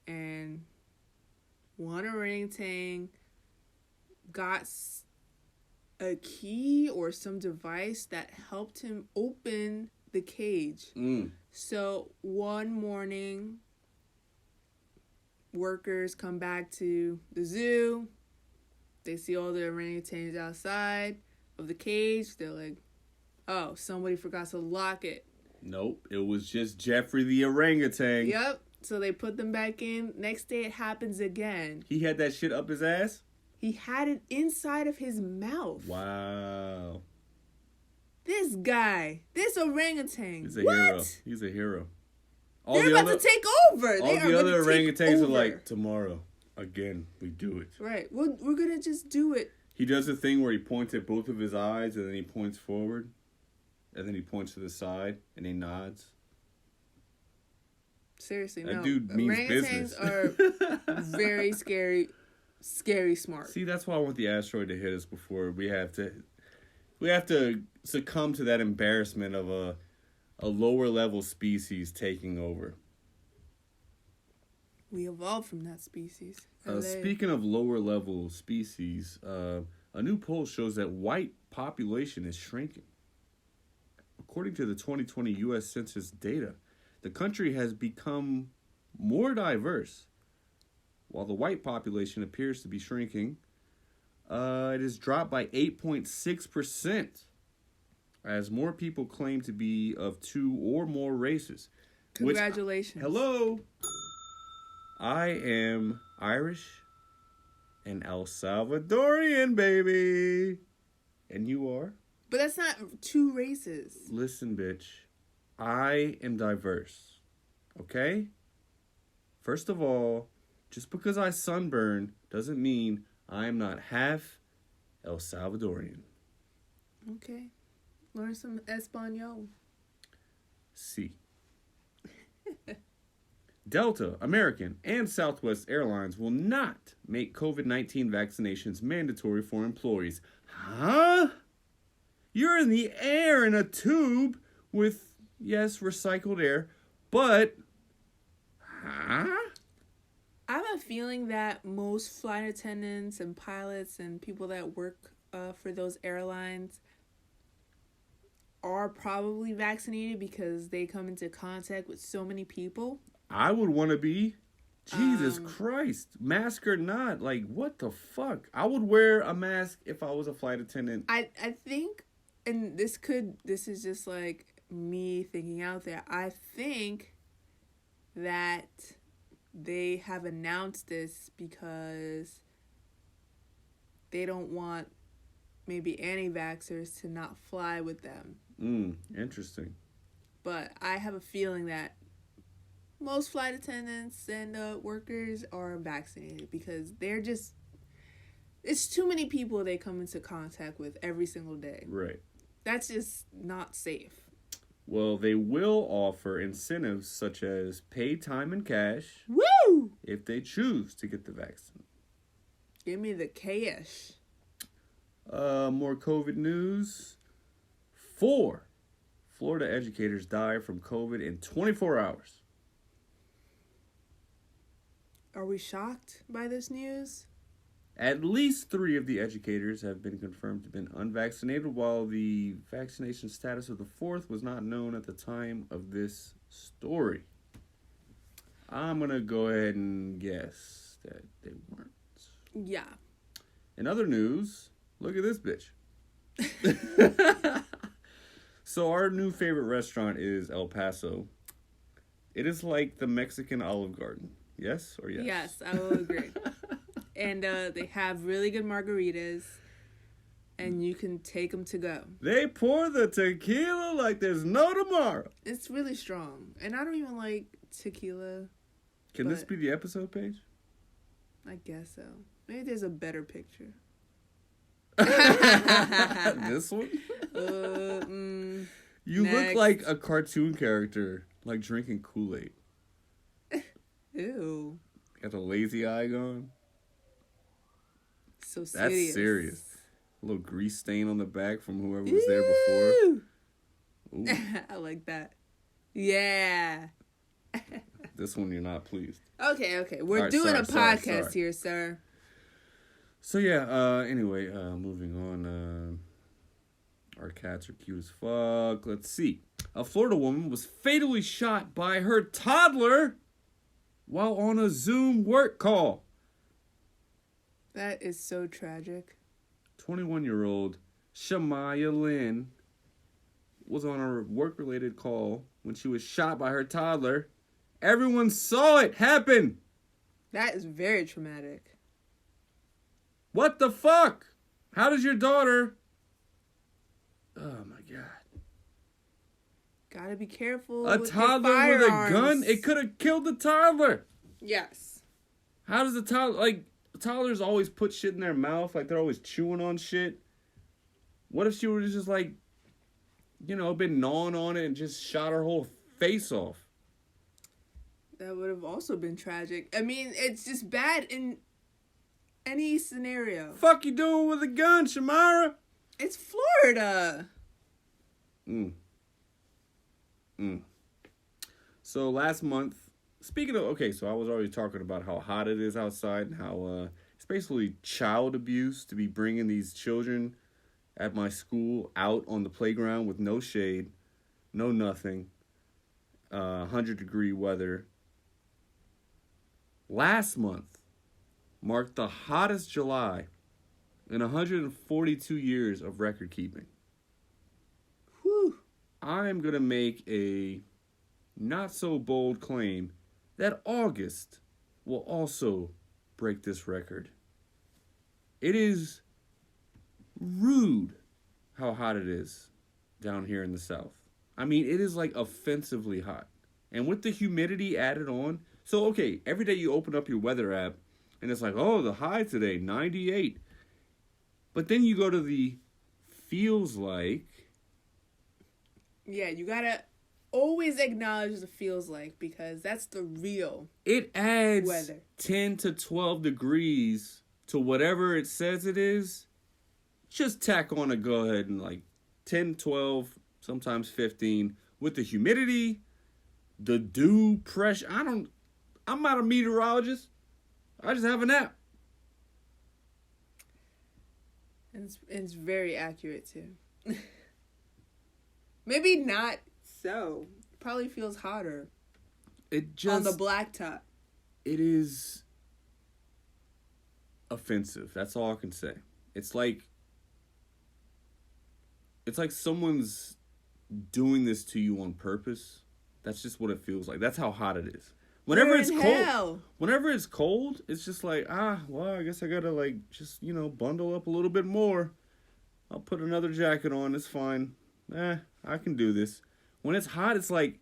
And one orangutan got a key or some device that helped him open the cage. So one morning, workers come back to the zoo. They see all the orangutans outside of the cage. They're like, oh, somebody forgot to lock it. Nope, it was just Jeffrey the orangutan. Yep. So they put them back in. Next day it happens again. He had that shit up his ass? He had it inside of his mouth. Wow. This guy, this orangutan. He's a what? hero. He's a hero. They're about to take over. All the other orangutans are like, tomorrow, again, we do it. Right. We're going to just do it. He does the thing where he points at both of his eyes, and then he points forward, and then he points to the side, and he nods. Seriously, that no. dude means orangutans business. are very scary smart. See, that's why I want the asteroid to hit us before we have to succumb to that embarrassment of a lower level species taking over. We evolved from that species. Speaking of lower level species, a new poll shows that white population is shrinking. According to the 2020 U.S. Census data, the country has become more diverse. While the white population appears to be shrinking, it has dropped by 8.6%, as more people claim to be of 2 or more races. Congratulations. Hello. I am Irish and El Salvadorian, baby. And you are? But that's not 2 races. Listen, bitch. I am diverse. Okay? First of all, just because I sunburn doesn't mean I am not half El Salvadorian. Okay. Learn some Espanol. See. Delta, American, and Southwest Airlines will not make COVID-19 vaccinations mandatory for employees. Huh? You're in the air in a tube with, yes, recycled air, but... Huh? I have a feeling that most flight attendants and pilots and people that work for those airlines are probably vaccinated because they come into contact with so many people. I would want to be. Jesus Christ. Mask or not. Like, what the fuck? I would wear a mask if I was a flight attendant. I think, and this is just like me thinking out there. I think that they have announced this because they don't want maybe anti-vaxxers to not fly with them. Interesting. But I have a feeling that most flight attendants and workers are vaccinated because they're It's too many people they come into contact with every single day. Right. That's just not safe. Well, they will offer incentives such as paid time in cash. Woo! If they choose to get the vaccine. Give me the cash. More COVID news. 4 Florida educators died from COVID in 24 hours. Are we shocked by this news? At least 3 of the educators have been confirmed to have been unvaccinated, while the vaccination status of the 4th was not known at the time of this story. I'm going to go ahead and guess that they weren't. Yeah. In other news, look at this bitch. So our new favorite restaurant is El Paso. It is like the Mexican Olive Garden. Yes or yes? Yes, I will agree. And they have really good margaritas, and you can take them to go. They pour the tequila like there's no tomorrow. It's really strong, and I don't even like tequila. Can this be the episode page? I guess so. Maybe there's a better picture. This one? You next. look like a cartoon character, like drinking Kool-Aid. Ew. Got the lazy eye going. So serious. That's serious. A little grease stain on the back from whoever was there before. Ooh. I like that. Yeah. This one you're not pleased. Okay. We're doing a podcast here, sir. So yeah, anyway, moving on. Our cats are cute as fuck. Let's see. A Florida woman was fatally shot by her toddler while on a Zoom work call. That is so tragic. 21-year-old Shamaya Lynn was on a work-related call when she was shot by her toddler. Everyone saw it happen. That is very traumatic. What the fuck? How does your daughter... Oh, my God. Gotta be careful A with toddler your with a firearms. gun? It could have killed the toddler. Yes. How does the toddler... Like, toddlers always put shit in their mouth. Like, they're always chewing on shit. What if she would have just, like, you know, been gnawing on it and just shot her whole face off? That would have also been tragic. I mean, it's just bad in any scenario. Fuck you doing with a gun, Shamara? It's Florida. So last month, speaking of, okay, so I was already talking about how hot it is outside and how it's basically child abuse to be bringing these children at my school out on the playground with no shade, no nothing, 100-degree weather. Last month marked the hottest July in 142 years of record keeping. Whew. I'm going to make a not so bold claim that August will also break this record. It is rude how hot it is down here in the South. I mean, it is like offensively hot. And with the humidity added on, so okay, every day you open up your weather app and it's like, oh, the high today, 98. But then you go to the feels like. Yeah, you gotta always acknowledge the feels like, because that's the real It adds weather. 10 to 12 degrees to whatever it says it is. Just tack on a go ahead and like 10, 12, sometimes 15. With the humidity, the dew pressure. I'm not a meteorologist. I just have a nap. And it's very accurate too. Maybe not so. Probably feels hotter It just on the blacktop. It is offensive. That's all I can say. It's like someone's doing this to you on purpose. That's just what it feels like. That's how hot it is. Whenever it's cold, it's just like, well, I guess I gotta like just, bundle up a little bit more. I'll put another jacket on. It's fine. I can do this. When it's hot, it's like,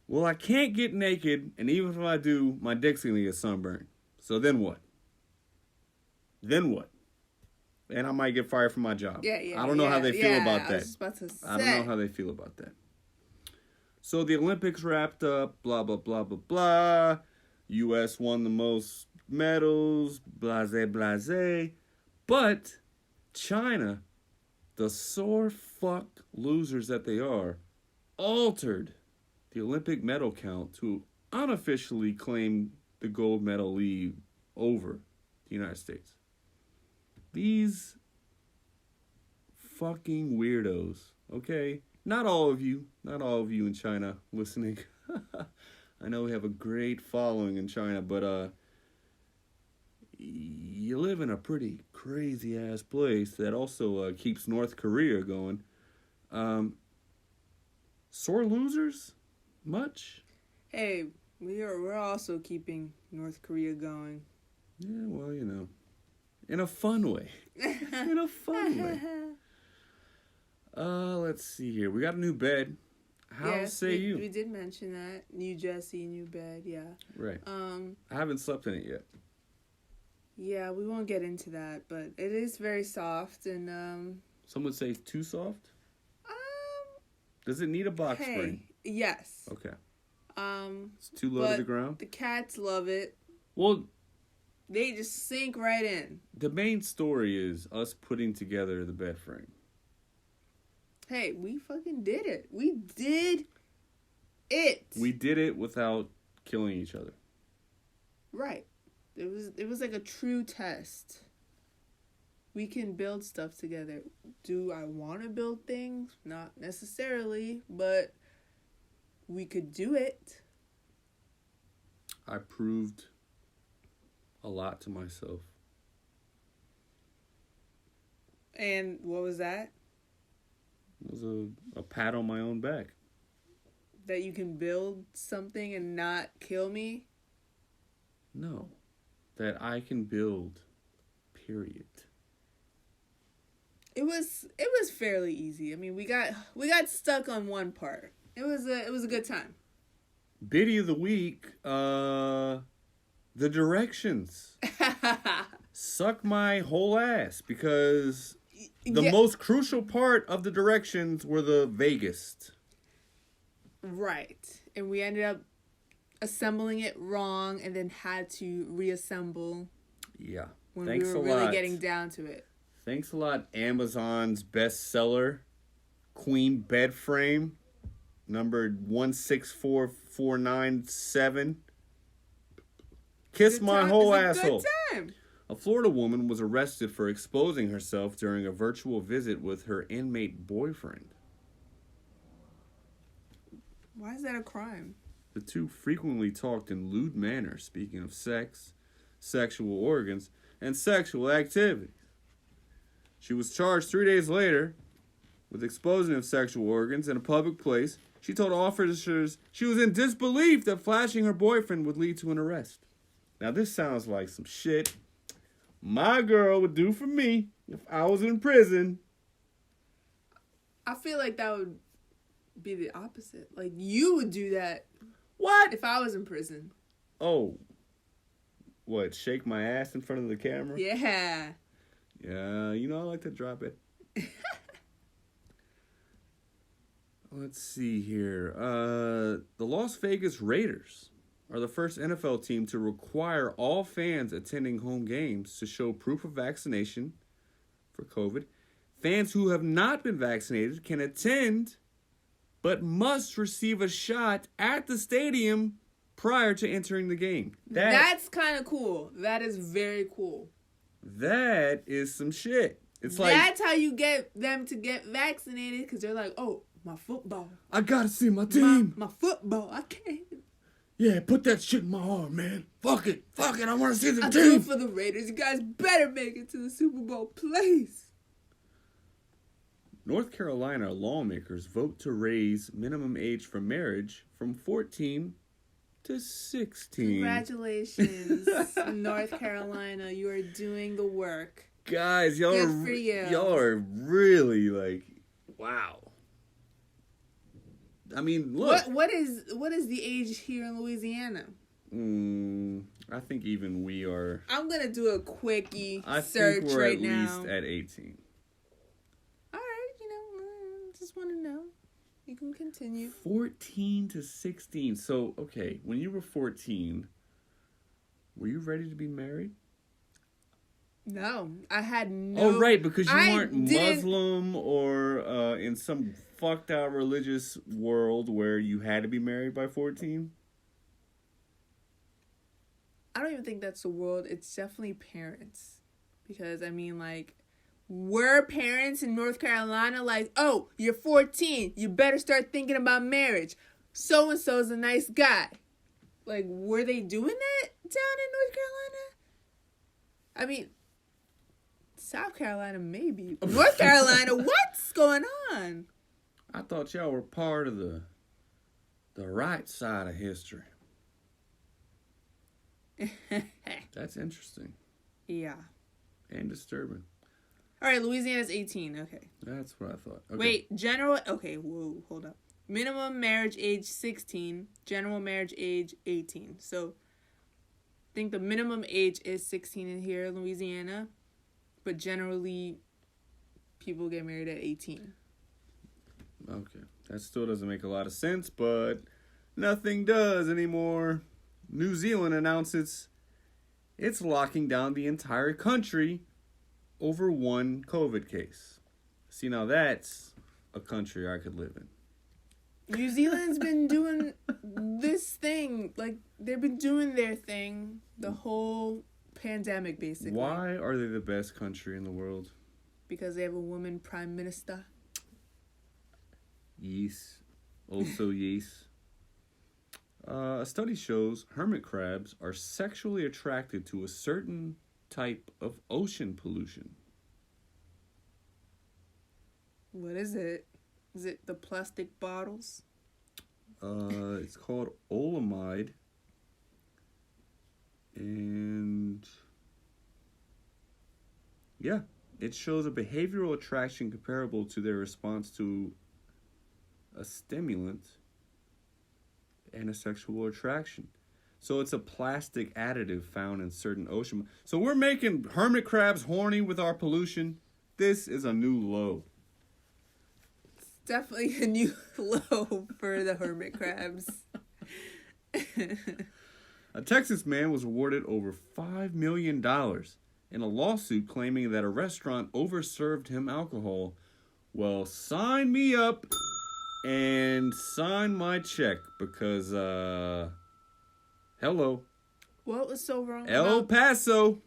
well, I can't get naked, and even if I do, my dick's gonna get sunburned. So then what? then what? And I might get fired from my job. Yeah. I don't know how they feel about I that. was just about to say. I don't know how they feel about that. So the Olympics wrapped up, blah, blah, blah, blah, blah. U.S. won the most medals, blase, blase. But China, the sore fuck losers that they are, altered the Olympic medal count to unofficially claim the gold medal lead over the United States. These fucking weirdos, okay? Not all of you in China listening. I know we have a great following in China, but you live in a pretty crazy ass place that also keeps North Korea going. Sore losers? Much? Hey, we're also keeping North Korea going. Yeah, well, you know, in a fun way. In a fun way. Let's see here. We got a new bed. How say you? We did mention that. New Jesse, new bed, yeah. Right. I haven't slept in it yet. Yeah, we won't get into that, but it is very soft and Some would say too soft? Does it need a box spring? Yes. Okay. It's too low to the ground? The cats love it. Well, they just sink right in. The main story is us putting together the bed frame. Hey, we fucking did it. We did it. We did it without killing each other. Right. It was like a true test. We can build stuff together. Do I want to build things? Not necessarily, but we could do it. I proved a lot to myself. And what was that? It was a pat on my own back. That you can build something and not kill me? No. That I can build, period. It was fairly easy. I mean, we got stuck on one part. It was a good time. Bitty of the week, the directions. Suck my whole ass, because the most crucial part of the directions were the vaguest. Right. And we ended up assembling it wrong and then had to reassemble. Yeah. When Thanks we were really getting down to it. Thanks a lot, Amazon's bestseller, Queen Bed Frame, numbered 164497. Kiss my whole asshole. Good time. A Florida woman was arrested for exposing herself during a virtual visit with her inmate boyfriend. Why is that a crime? The two frequently talked in lewd manner, speaking of sex, sexual organs, and sexual activities. She was charged 3 days later with exposing of sexual organs in a public place. She told officers she was in disbelief that flashing her boyfriend would lead to an arrest. Now, this sounds like some shit my girl would do for me if I was in prison. I feel like that would be the opposite. Like, you would do that. What? If I was in prison. Oh. What, shake my ass in front of the camera? Yeah. Yeah, you know, I like to drop it. Let's see here. The Las Vegas Raiders are the first NFL team to require all fans attending home games to show proof of vaccination for COVID. Fans who have not been vaccinated can attend, but must receive a shot at the stadium prior to entering the game. That's kind of cool. That is very cool. That is some shit. It's like, that's how you get them to get vaccinated, because they're like, oh, my football. I gotta see my team. My football. I can't. Yeah, put that shit in my arm, man. Fuck it. I want to see the team. do it for the Raiders. You guys better make it to the Super Bowl, please. North Carolina lawmakers vote to raise minimum age for marriage from 14 to 16. Congratulations, North Carolina. You are doing the work. Guys, y'all are really like, wow. I mean, look. What is the age here in Louisiana? I think even we are. I'm going to do a quickie I search think we're right at now. least at 18. All right, just want to know. You can continue. 14 to 16. So, okay, when you were 14, were you ready to be married? No, I had no... Oh, right, because you weren't Muslim or in some fucked out religious world where you had to be married by 14? I don't even think that's the world. It's definitely parents. Because, I mean, like, were parents in North Carolina like, oh, you're 14, you better start thinking about marriage. So-and-so's a nice guy. Like, were they doing that down in North Carolina? I mean... South Carolina, maybe. North Carolina, what's going on? I thought y'all were part of the right side of history. That's interesting. Yeah. And disturbing. All right, Louisiana's 18. Okay. That's what I thought. Okay. Wait, general... Okay, whoa, hold up. Minimum marriage age 16. General marriage age 18. So, I think the minimum age is 16 in here in Louisiana. But generally, people get married at 18. Okay. That still doesn't make a lot of sense, but nothing does anymore. New Zealand announces it's locking down the entire country over one COVID case. See, now that's a country I could live in. New Zealand's been doing this thing. Like, they've been doing their thing the whole... pandemic, basically. Why are they the best country in the world? Because they have a woman prime minister. Yes. Also yes. A study shows hermit crabs are sexually attracted to a certain type of ocean pollution. What is it? Is it the plastic bottles? It's called olamide. And yeah, it shows a behavioral attraction comparable to their response to a stimulant and a sexual attraction. So it's a plastic additive found in certain ocean. So we're making hermit crabs horny with our pollution. This is a new low. It's definitely a new low for the hermit crabs. A Texas man was awarded over $5 million in a lawsuit claiming that a restaurant overserved him alcohol. Well, sign me up and sign my check because, hello. What was so wrong El Paso.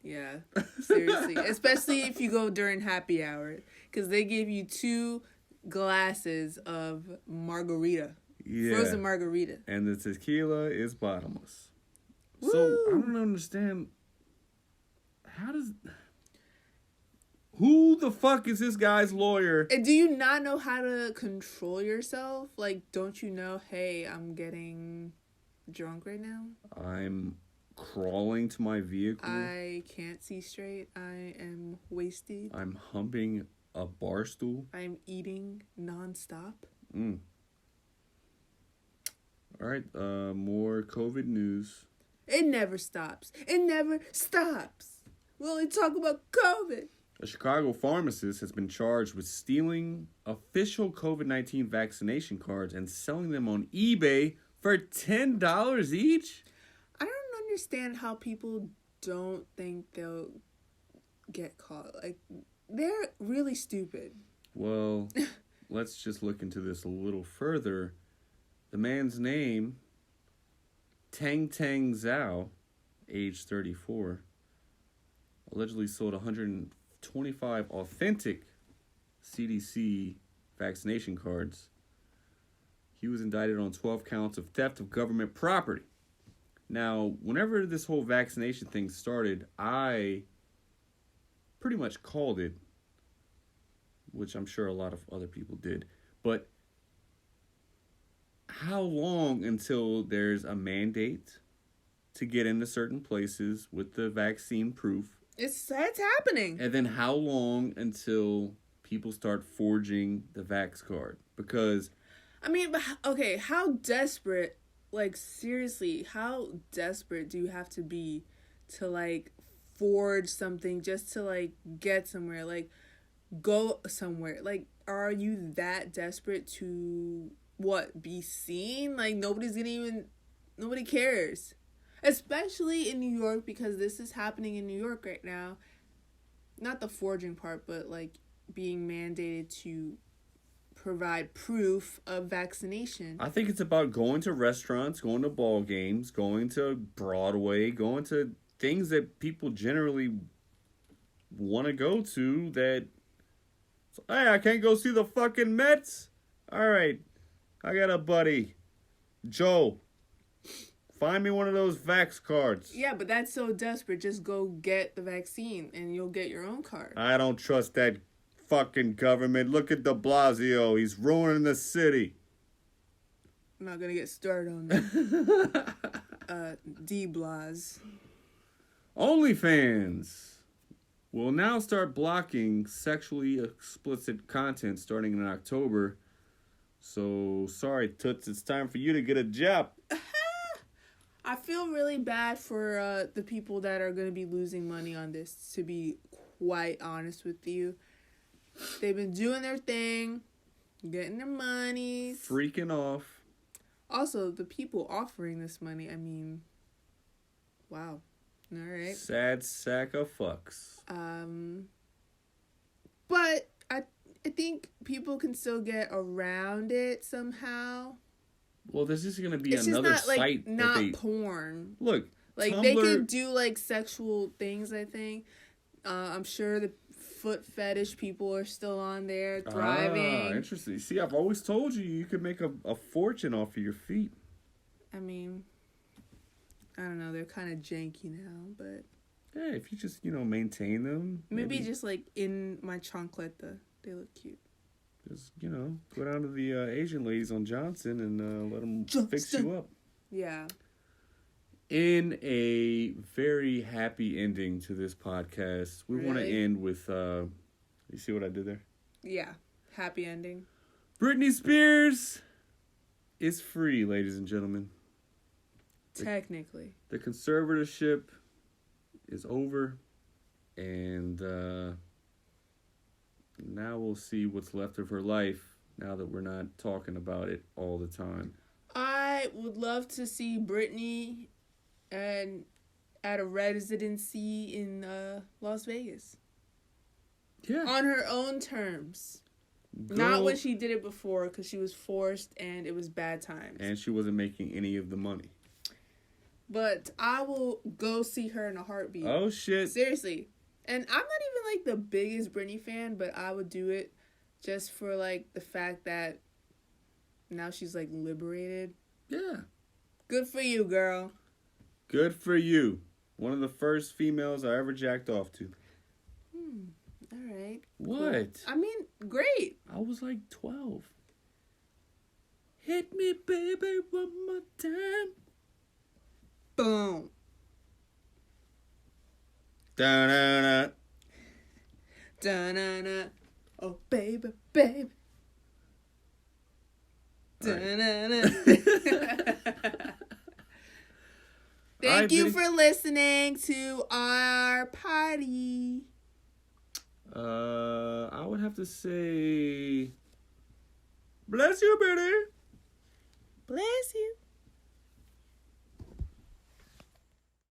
Yeah, seriously. Especially if you go during happy hour. Because they give you 2 glasses of margarita. Yeah. Frozen margarita. And the tequila is bottomless. Woo! So, I don't understand. Who the fuck is this guy's lawyer? And do you not know how to control yourself? Like, don't you know, hey, I'm getting drunk right now? I'm crawling to my vehicle. I can't see straight. I am wasted. I'm humping a bar stool. I'm eating nonstop. All right, more COVID news. It never stops. It never stops. We only talk about COVID. A Chicago pharmacist has been charged with stealing official COVID-19 vaccination cards and selling them on eBay for $10 each? I don't understand how people don't think they'll get caught. Like, they're really stupid. Well, let's just look into this a little further. The man's name, Tang Zhao, age 34, allegedly sold 125 authentic CDC vaccination cards. He was indicted on 12 counts of theft of government property. Now, whenever this whole vaccination thing started, I pretty much called it, which I'm sure a lot of other people did. But how long until there's a mandate to get into certain places with the vaccine proof? It's happening. And then how long until people start forging the vax card? Because I mean, okay, how desperate like, seriously, how desperate do you have to be to, like, forge something just to, like, get somewhere? Like, go somewhere. Like, are you that desperate to, what, be seen? Like, nobody cares. Especially in New York, because this is happening in New York right now. Not the forging part, but, like, being mandated to provide proof of vaccination. I think it's about going to restaurants, going to ball games, going to Broadway, going to things that people generally want to go to that, hey, I can't go see the fucking Mets? All right, I got a buddy, Joe. Find me one of those vax cards. Yeah, but that's so desperate. Just go get the vaccine and you'll get your own card. I don't trust that fucking government. Look at de Blasio. He's ruining the city. I'm not gonna get started on that. D-Blas. OnlyFans will now start blocking sexually explicit content starting in October. So, sorry, Toots, it's time for you to get a job. I feel really bad for the people that are going to be losing money on this, to be quite honest with you. They've been doing their thing, getting their money. Freaking off. Also, the people offering this money, I mean, wow. All right. Sad sack of fucks. But I think people can still get around it somehow. Well, this is going to be It's another just not, site. like, not porn. Look, like, Tumblr, they could do, like, sexual things, I think. I'm sure the foot fetish people are still on there, thriving. Ah, interesting. See, I've always told you could make a fortune off of your feet. I mean, I don't know. They're kind of janky now, but... Yeah, if you just, maintain them. Maybe just, like, in my chancleta. They look cute. Just, go down to the Asian ladies on Johnson and let them fix you up. Yeah. In a very happy ending to this podcast, we want to end with, you see what I did there? Yeah. Happy ending. Britney Spears is free, ladies and gentlemen. Technically. The conservatorship is over, and now we'll see what's left of her life now that we're not talking about it all the time. I would love to see Britney at a residency in Las Vegas. Yeah. On her own terms. Not when she did it before, because she was forced and it was bad times. And she wasn't making any of the money. But I will go see her in a heartbeat. Oh, shit. Seriously. And I'm not even, like, the biggest Britney fan, but I would do it just for, like, the fact that now she's, like, liberated. Yeah. Good for you, girl. Good for you. One of the first females I ever jacked off to. All right. What? Cool. I mean, great. I was like 12. Hit me, baby, one more time. Boom. Da-na-na. Da-na-na. Oh, baby, baby. Da-na-na. Thank you for listening to our party. I would have to say, bless you, Bitty. Bless you.